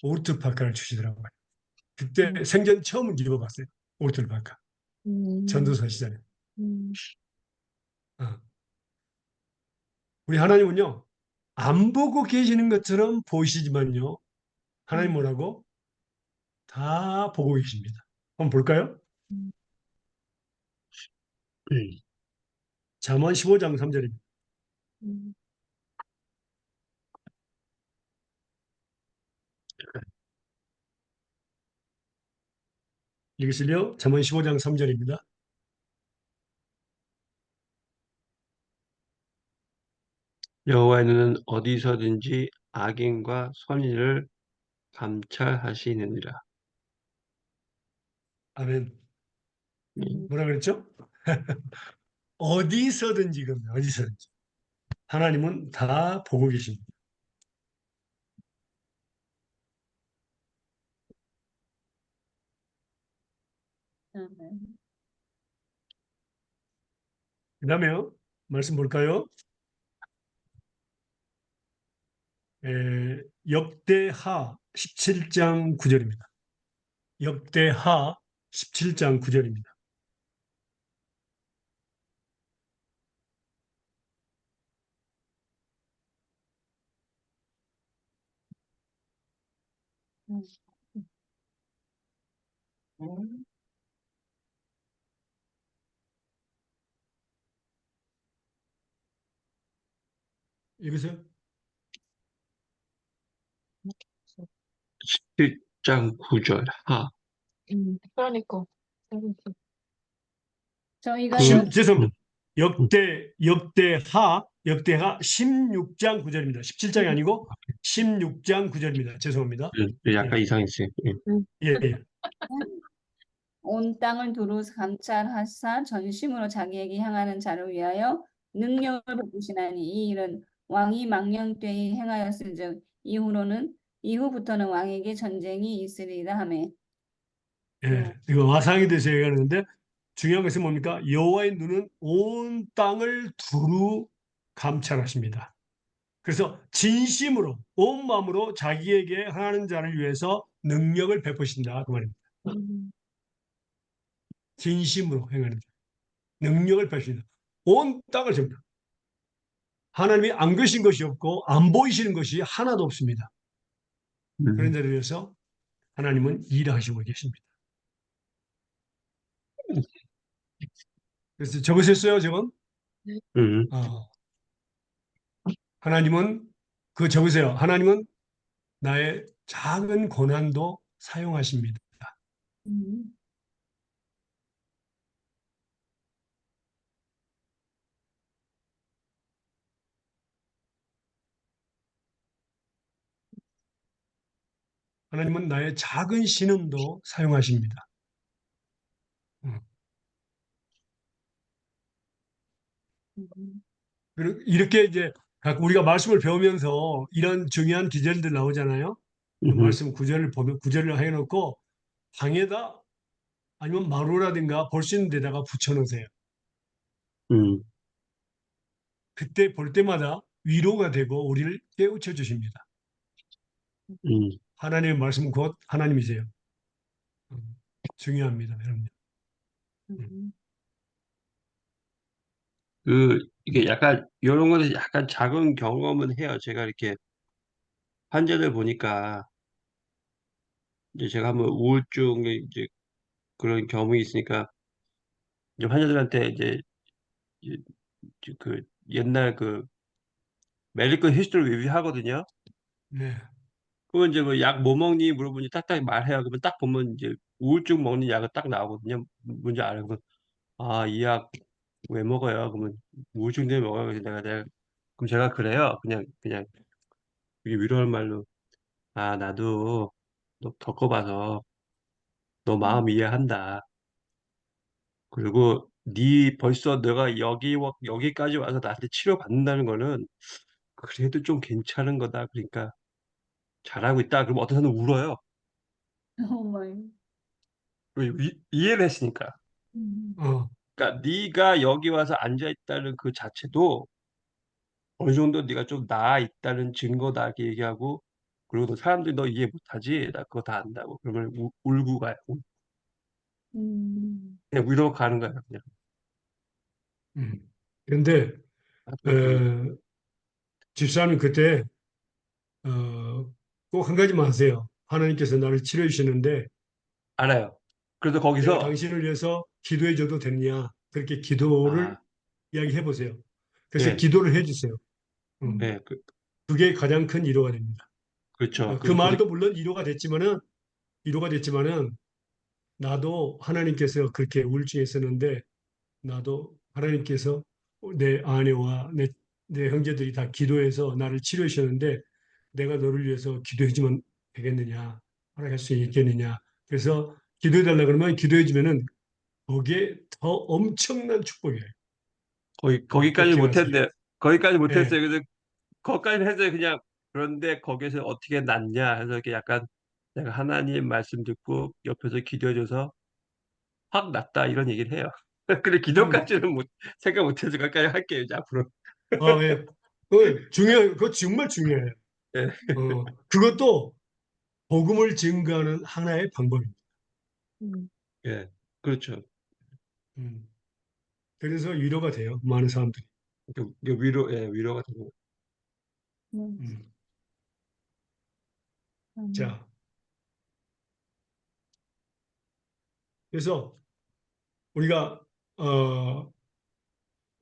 울트라파카를 주시더라고요. 그때 음. 생전 처음 입어봤어요. 울트라파카. 음. 전도사 시절에. 음. 어. 우리 하나님은요. 안 보고 계시는 것처럼 보이시지만요. 하나님 음. 뭐라고? 다 보고 계십니다. 한번 볼까요? 음. 잠언 15장 3절입니다. 음. 읽으실래요? 잠언 15장 3절입니다. 여호와의 눈은 어디서든지 악인과 선인을 감찰하시느니라. 아멘. 음. 뭐라 그랬죠? 어디서든지 그럽니다. 어디서든지. 하나님은 다 보고 계십니다. 그 다음에요. 말씀 볼까요? 역대하 17장 9절입니다. 역대하 17장 9절입니다. 음. 음. 읽으세요. 17장 9절 하. 그러니까. 저희가 그, 죄송합니다. 음, 역대하 16장 9절입니다. 17장이 아니고 16장 9절입니다. 죄송합니다. 약간 예, 이상했어요. 예. 예, 예. 온 땅을 두루 감찰하사 전심으로 자기에게 향하는 자를 위하여 능력을 베푸시나니 이 일은 왕이 망령 때에 행하였은즉 이후부터는 왕에게 전쟁이 있으리라 하매. 예. 이거 와상에 대해서 얘기하는데 중요한 것은 뭡니까? 여호와의 눈은 온 땅을 두루 감찰하십니다. 그래서 진심으로 온 마음으로 자기에게 하는 자를 위해서 능력을 베푸신다 그 말입니다. 음. 진심으로 행하는 자, 능력을 베푸신다. 온 땅을 접니다. 하나님이 안 계신 것이 없고 안 보이시는 것이 하나도 없습니다. 그런 자를 위해서 하나님은 일하시고 계십니다. 그래서 적으셨어요, 지금? 음, 어, 하나님은 적으세요. 하나님은 나의 작은 고난도 사용하십니다. 음. 하나님은 나의 작은 신음도 사용하십니다. 음. 음. 그리고 이렇게 이제 우리가 말씀을 배우면서 이런 중요한 기절들 나오잖아요. 그 음, 말씀 구절을 보면 구절을 해놓고 방에다 아니면 마루라든가 볼 수 있는 데다가 붙여놓으세요. 음, 그때 볼 때마다 위로가 되고 우리를 깨우쳐 주십니다. 음. 하나님의 말씀은 곧 하나님이세요. 중요합니다, 여러분. 음. 이게 약간, 이런 거는 약간 작은 경험은 해요. 제가 이렇게 환자들 보니까, 이제 제가 한번 우울증에 이제 그런 경험이 있으니까, 이제 환자들한테 이제 그 옛날 그 메디컬 히스토리 리뷰 하거든요. 네, 그건 이제 뭐 약 뭐 먹니 물어보니 딱딱 말해요. 그러면 딱 보면 이제 우울증 먹는 약은 딱 나오거든요. 뭔지 알아요. 그럼 이 약 왜 먹어요? 그러면 우울증 때문에 먹어요. 그래서 내가 그럼 제가 그래요. 그냥 이게 위로할 말로 나도 너 겪어봐서 너 마음 이해한다. 그리고 벌써 내가 여기까지 와서 나한테 치료받는다는 거는 그래도 좀 괜찮은 거다. 그러니까 잘하고 있다. 그럼 어떤 사람은 울어요. 어머이. 왜? 이해를 했으니까. 음. 어, 그러니까 네가 여기 와서 앉아 있다는 그 자체도 어느 정도 네가 좀 나아 있다는 증거다 이렇게 얘기하고 그리고 또 사람들이 너 이해 못하지? 나 그거 다 안다고. 그러면 울고 가요. 음. 그냥 위로 가는 거예요. 그냥. 그런데 음, 집사님 그때 꼭 한 가지만 하세요. 하나님께서 나를 치료해 주시는데 알아요. 그래서 내가 거기서 당신을 위해서 기도해 줘도 되느냐 그렇게 기도를 아, 이야기해 보세요. 그래서 예, 기도를 해 주세요. 음, 예, 그게 가장 큰 위로가 됩니다. 그렇죠. 그 그래서 거기서 말도 물론 위로가 됐지만은 나도 하나님께서 그렇게 우울증에 있었는데 나도 하나님께서 내 아내와 내 형제들이 다 기도해서 나를 치료해 주셨는데 내가 너를 위해서 기도해 주면 되겠느냐, 허락할 수 있겠느냐. 그래서 기도해 달라 그러면 기도해 주면은 거기에 더 엄청난 축복이에요. 꼭 거기까지 기억하세요. 못했는데 거기까지 예, 못했어요. 그래서 거기까지 했어요. 그냥 그런데 거기서 어떻게 낫냐 해서 이렇게 약간 내가 하나님 말씀 듣고 옆에서 기도해줘서 확 낫다 이런 얘기를 해요. 근데 음, 기도까지는 생각 못해서 거기까지 할게요. 이제 앞으로. 예. 그거 정말 중요해요. 예, 그것도 복음을 증거하는 하나의 방법입니다. 음. 예, 그렇죠. 음, 그래서 위로가 돼요. 많은 사람들이. 위로가 되고. 음. 음, 음. 자, 그래서 우리가 어,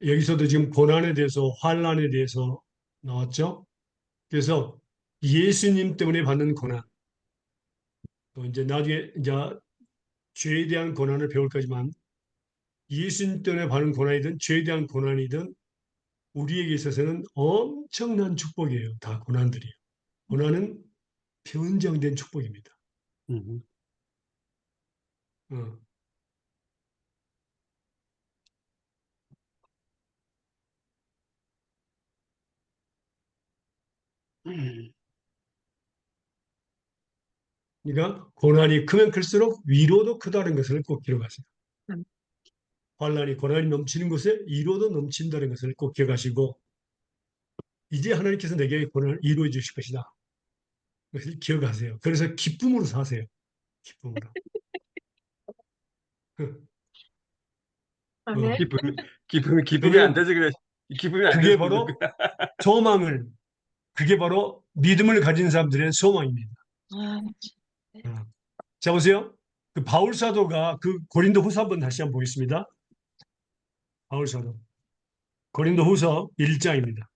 여기서도 지금 고난에 대해서 환란에 대해서 나왔죠. 그래서 예수님 때문에 받는 고난, 또 이제 나중에 이제 죄에 대한 고난을 배울 거지만 예수님 때문에 받는 고난이든 죄에 대한 고난이든 우리에게 있어서는 엄청난 축복이에요. 다 고난들이에요. 고난은 변정된 축복입니다. 음. 어. 음. 그러니까 고난이 크면 클수록 위로도 크다는 것을 꼭 기억하세요. 음. 고난이 넘치는 곳에 위로도 넘친다는 것을 꼭 기억하시고 이제 하나님께서 내게 고난을 이루어 주실 것이다. 그것을 기억하세요. 그래서 기쁨으로 사세요. 기쁨으로. 아멘. 어. 기쁨이 안 그러면 돼서 그래. 기쁨이 안 그게 돼서 그러는 바로 거야. 소망을, 그게 바로 믿음을 가진 사람들의 소망입니다. 아, 어. 자, 보세요. 그 바울 사도가 그 고린도 후서 한번 다시 한번 보겠습니다. 바울 사도. 고린도 후서 1장입니다.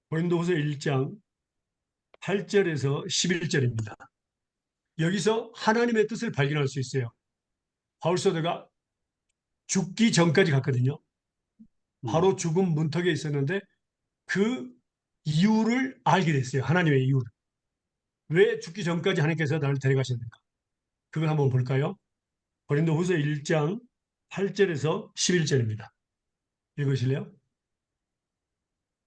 고린도 후서 1장 8절에서 11절입니다. 여기서 하나님의 뜻을 발견할 수 있어요. 바울 사도가 죽기 전까지 갔거든요. 바로 죽음 문턱에 있었는데 그 이유를 알게 됐어요. 하나님의 이유를. 왜 죽기 전까지 하나님께서 나를 데려가셨는가? 그걸 한번 볼까요? 고린도 후서 1장 8절에서 11절입니다. 읽으실래요?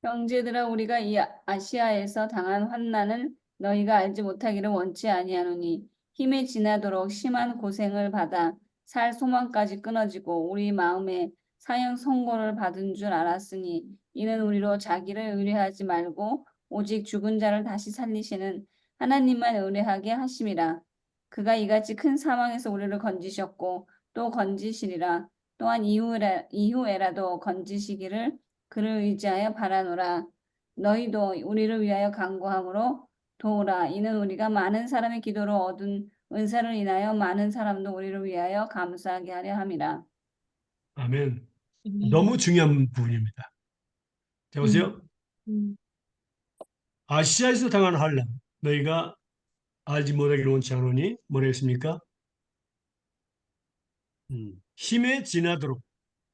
형제들아 우리가 이 아시아에서 당한 환난을 너희가 알지 못하기를 원치 아니하노니 힘에 지나도록 심한 고생을 받아 살 소망까지 끊어지고 우리 마음에 사형 선고를 받은 줄 알았으니 이는 우리로 자기를 의뢰하지 말고 오직 죽은 자를 다시 살리시는 하나님만 의뢰하게 하심이라. 그가 이같이 큰 사망에서 우리를 건지셨고 또 건지시리라. 또한 이후에라도 건지시기를 그를 의지하여 바라노라. 너희도 우리를 위하여 간구함으로 도우라. 이는 우리가 많은 사람의 기도로 얻은 은사를 인하여 많은 사람도 우리를 위하여 감사하게 하려 함이라. 아멘. 너무 중요한 부분입니다. 자, 보세요. 음, 아시아에서 당한 환난, 너희가 알지 못하기를 원치 않으니 뭐라 했습니까? 힘에 지나도록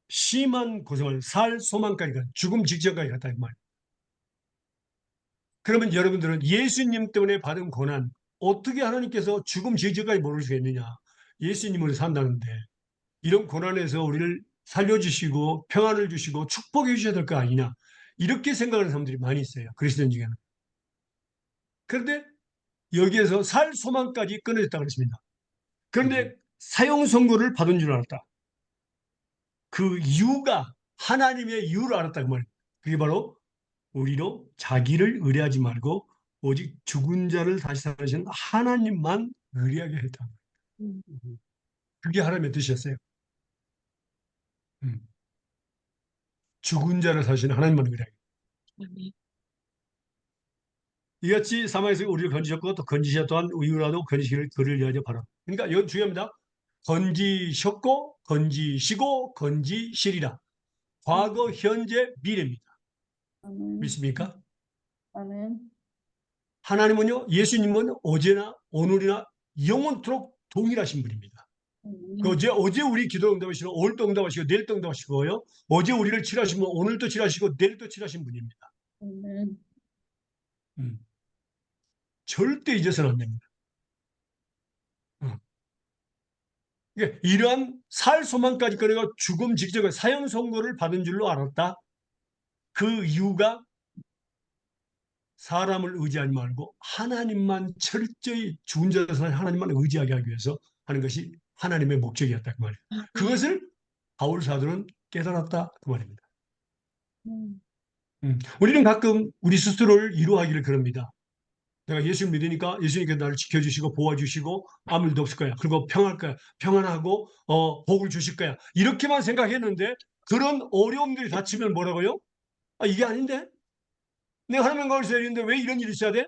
심한 고생을 살 소망까지 가 죽음 직전까지 갔다 이 말. 그러면 여러분들은 예수님 때문에 받은 고난 어떻게 하나님께서 죽음 직전까지 모르시겠느냐? 예수님으로 산다는데 이런 고난에서 우리를 살려주시고 평안을 주시고 축복해 주셔야 될 거 아니냐? 이렇게 생각하는 사람들이 많이 있어요. 그리스도인 중에는. 그런데 여기에서 살 소망까지 끊어졌다고 그랬습니다. 그런데 사형 선고를 받은 줄 알았다. 그 이유가 하나님의 이유를 알았다 그 말이에요. 그게 바로 우리로 자기를 의뢰하지 말고 오직 죽은 자를 다시 살리시는 하나님만 의뢰하게 했다. 음, 그게 하나님의 뜻이었어요. 음. 죽은 자를 사시는 하나님만 의뢰하게. 아멘. 이같이 사망에서 우리를 건지셨고 또 건지셔 또한 이유라도 건지시기를 그를 위하여 바라. 그러니까 이건 중요합니다. 건지셨고 건지시고 건지시리라. 과거, 현재, 미래입니다. 아멘. 믿습니까? 아멘. 하나님은요, 예수님은 어제나 오늘이나 영원토록 동일하신 분입니다. 그 어제 우리 기도 응답하시고 오늘도 응답하시고 내일도 응답하시고요. 어제 우리를 칠하시면 오늘도 칠하시고 내일도 칠하신 분입니다. 아멘. 절대 잊어서는 안 됩니다. 그러니까 이러한 살 소망까지 꺼내가 죽음 직전에 사형 선고를 받은 줄로 알았다. 그 이유가 사람을 의지하지 말고 하나님만 철저히 죽은 자를 사는 하나님만 의지하게 하기 위해서 하는 것이 하나님의 목적이었다 그 말이에요. 그것을 바울 사도는 깨달았다 그 말입니다. 우리는 가끔 우리 스스로를 위로하기를 그럽니다. 내가 예수를 믿으니까 예수님께서 나를 지켜주시고 보호주시고 아무 일도 없을 거야. 그리고 평할 거야. 평안하고 복을 주실 거야. 이렇게만 생각했는데 그런 어려움들이 닥치면 뭐라고요? 아, 이게 아닌데? 내가 하나님과 관계에서 있는데 왜 이런 일이 있어야 돼?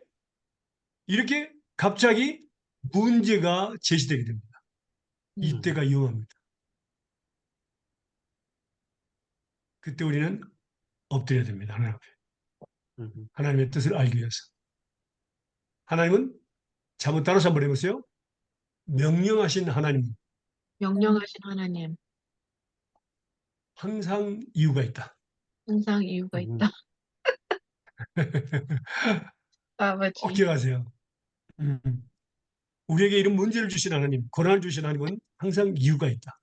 이렇게 갑자기 문제가 제시되게 됩니다. 이때가 위험합니다. 그때 우리는 엎드려야 됩니다. 하나님 앞에. 하나님의 뜻을 알기 위해서. 하나님은 잘못 따라서 한번 해보세요. 명령하신 하나님 명령하신 하나님, 항상 이유가 있다. 항상 이유가 있다. 꼭 아버지, 기억하세요. 음. 우리에게 이런 문제를 주신 하나님, 고난을 주신 하나님은 항상 이유가 있다.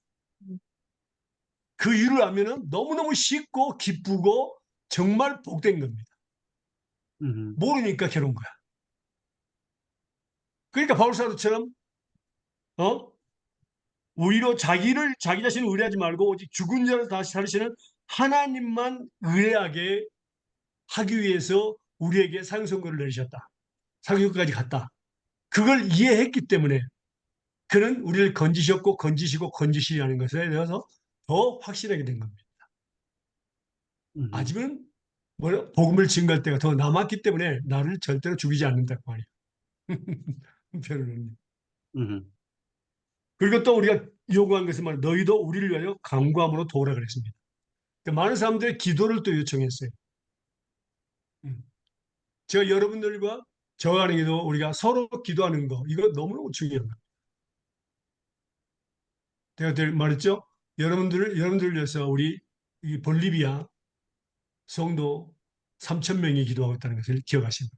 그 이유를 알면은 너무너무 쉽고 기쁘고 정말 복된 겁니다. 모르니까 괴로운 거야. 그러니까 바울사도처럼 우리로 자기 자신을 의뢰하지 말고 오직 죽은 자를 다시 살리시는 하나님만 의뢰하게 하기 위해서 우리에게 사형선고를 내리셨다. 사형선고까지 갔다. 그걸 이해했기 때문에 그는 우리를 건지셨고 건지시고 건지시라는 것에 대해서 더 확실하게 된 겁니다. 아직은 복음을 증거할 때가 더 남았기 때문에 나를 절대로 죽이지 않는다고 말이에요. 한편으로는. 음, 그리고 또 우리가 요구한 것은 말이에요. 너희도 우리를 위하여 간구함으로 도우라 그랬습니다. 그러니까 많은 사람들의 기도를 또 요청했어요. 음. 제가 여러분들과 저 간에도 우리가 서로 기도하는 거 이거 너무너무 중요한 거예요. 제가 늘 말했죠. 여러분들을 위해서 우리 이 볼리비아 성도 3천 명이 기도하고 있다는 것을 기억하시고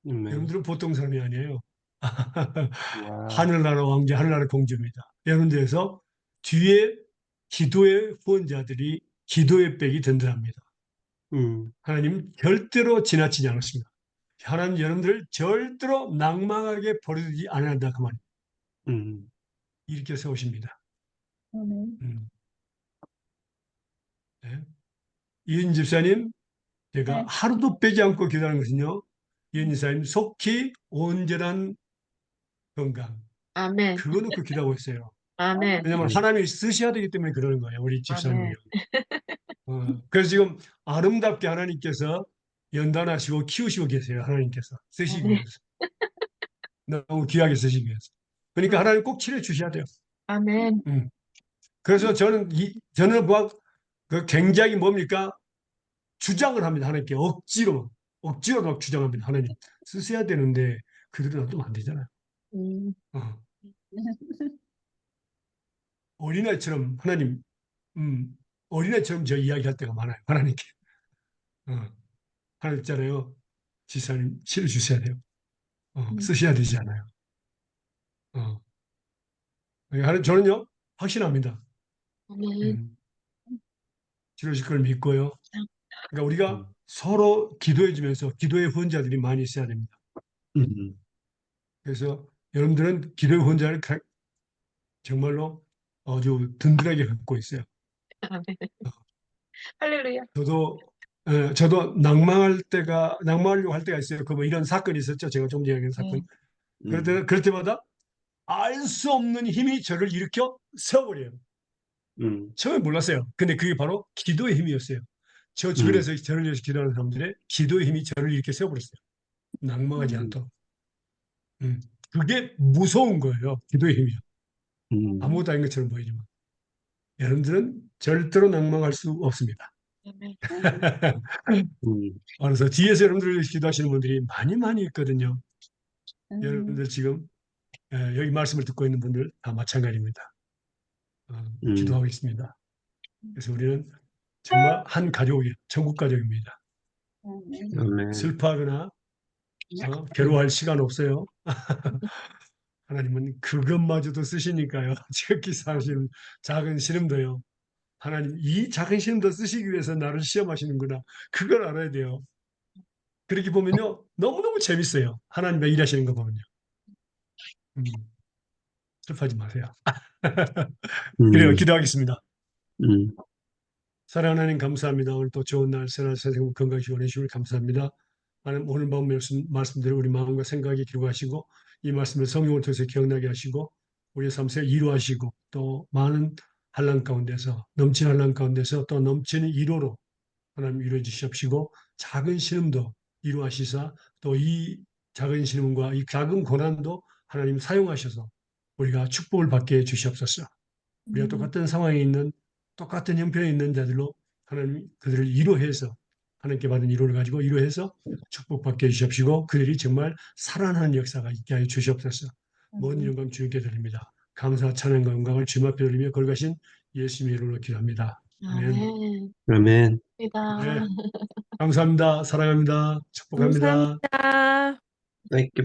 아멘. 여러분들은 보통 사람이 아니에요. 와, 하늘나라 왕자, 하늘나라 공주입니다. 여러분들에서 뒤에 기도의 후원자들이 기도의 백이 든든합니다. 하나님 절대로 지나치지 않았습니다. 하나님 여러분들을 절대로 낭망하게 버리지 않는다 그 말이에요. 음, 이렇게 세우십니다. 아멘. 네. 이은 집사님, 제가 네. 하루도 빼지 않고 기도하는 것은요. 이은 집사님 속히 온전한 건강. 아멘. 그거 놓고 기도하고 있어요. 아멘. 왜냐하면 음, 하나님이 쓰셔야 되기 때문에 그러는 거예요. 우리 집사님이요. 아멘. 그래서 지금 아름답게 하나님께서 연단하시고 키우시고 계세요. 하나님께서 쓰시기 아멘. 위해서. 너무 귀하게 쓰시기 위해서. 그러니까 하나님 꼭 치료해 주셔야 돼요. 아멘. 그래서 저는 그 굉장히 뭡니까? 주장을 합니다. 하나님께 억지로 막 주장합니다. 하나님 쓰셔야 되는데 그들은 놔두면 안 되잖아요. 음, 어. 어린아이처럼 하나님, 어린아이처럼 저 이야기할 때가 많아요. 하나님께. 하나님 있잖아요. 지사님 치료 주셔야 돼요. 쓰셔야 되지 않아요. 어. 저는요 확신합니다. 아멘. 치료실 걸 믿고요. 그러니까 우리가 서로 기도해주면서 기도의 후원자들이 많이 있어야 됩니다. 음, 그래서 여러분들은 기도의 후원자를 정말로 아주 든든하게 갖고 있어요. 아멘. 할렐루야. 저도 낭망하려고 할 때가 있어요. 그 뭐 이런 사건이 있었죠. 제가 좀 전에 얘기한 사건. 그럴 때마다 알 수 없는 힘이 저를 일으켜 세워버려요. 처음에 몰랐어요. 근데 그게 바로 기도의 힘이었어요. 저 주변에서 저를 위해서 기도하는 사람들의 기도의 힘이 저를 이렇게 세워버렸어요. 낭망하지 않도록. 그게 무서운 거예요. 기도의 힘이요. 아무것도 아닌 것처럼 보이지만. 여러분들은 절대로 낭망할 수 없습니다. 아멘. 그래서 뒤에서 여러분들을 위해서 기도하시는 분들이 많이 있거든요. 여러분들 지금 여기 말씀을 듣고 있는 분들 다 마찬가지입니다. 기도하고 있습니다. 그래서 우리는 정말 한 가족이에요. 천국 가족입니다. 아멘. 슬퍼하거나 괴로워할 시간 없어요. 하나님은 그것마저도 쓰시니까요. 지극히 사실 작은 시름도요. 하나님 이 작은 시름도 쓰시기 위해서 나를 시험하시는구나. 그걸 알아야 돼요. 그렇게 보면요. 너무너무 재밌어요. 하나님과 일하시는 거 보면요. 슬퍼하지 마세요. 그래요. 기도하겠습니다. 사랑하는 하나님 감사합니다. 오늘 또 좋은 날 새날 선생님 건강히 보내주시길 감사합니다. 하나님 오늘 밤 말씀대로 우리 마음과 생각이 기록하시고 이 말씀을 성령을 통해서 기억나게 하시고 우리의 삶에 이루하시고 또 많은 한란 가운데서 넘치는 한란 가운데서 또 넘치는 이로로 하나님 이루어 주시옵시고 작은 신음도 이루하시사 또 이 작은 신음과 이 작은 고난도 하나님 사용하셔서 우리가 축복을 받게 해 주시옵소서. 우리가 똑같은 상황에 있는 똑같은 형편에 있는 자들로 하나님 그들을 위로해서 하나님께 받은 위로를 가지고 위로해서 축복받게 해주시옵시고 그들이 정말 살아나는 역사가 있게 하여 주시옵소서. 모든 영광 주님께 드립니다. 감사 찬양과 영광을 주님 앞에 돌리며 걸어가신 예수님의 이름으로 기도합니다. 아멘. 아멘. 아멘. 네, 감사합니다. 사랑합니다. 축복합니다. 감사합니다. Thank you.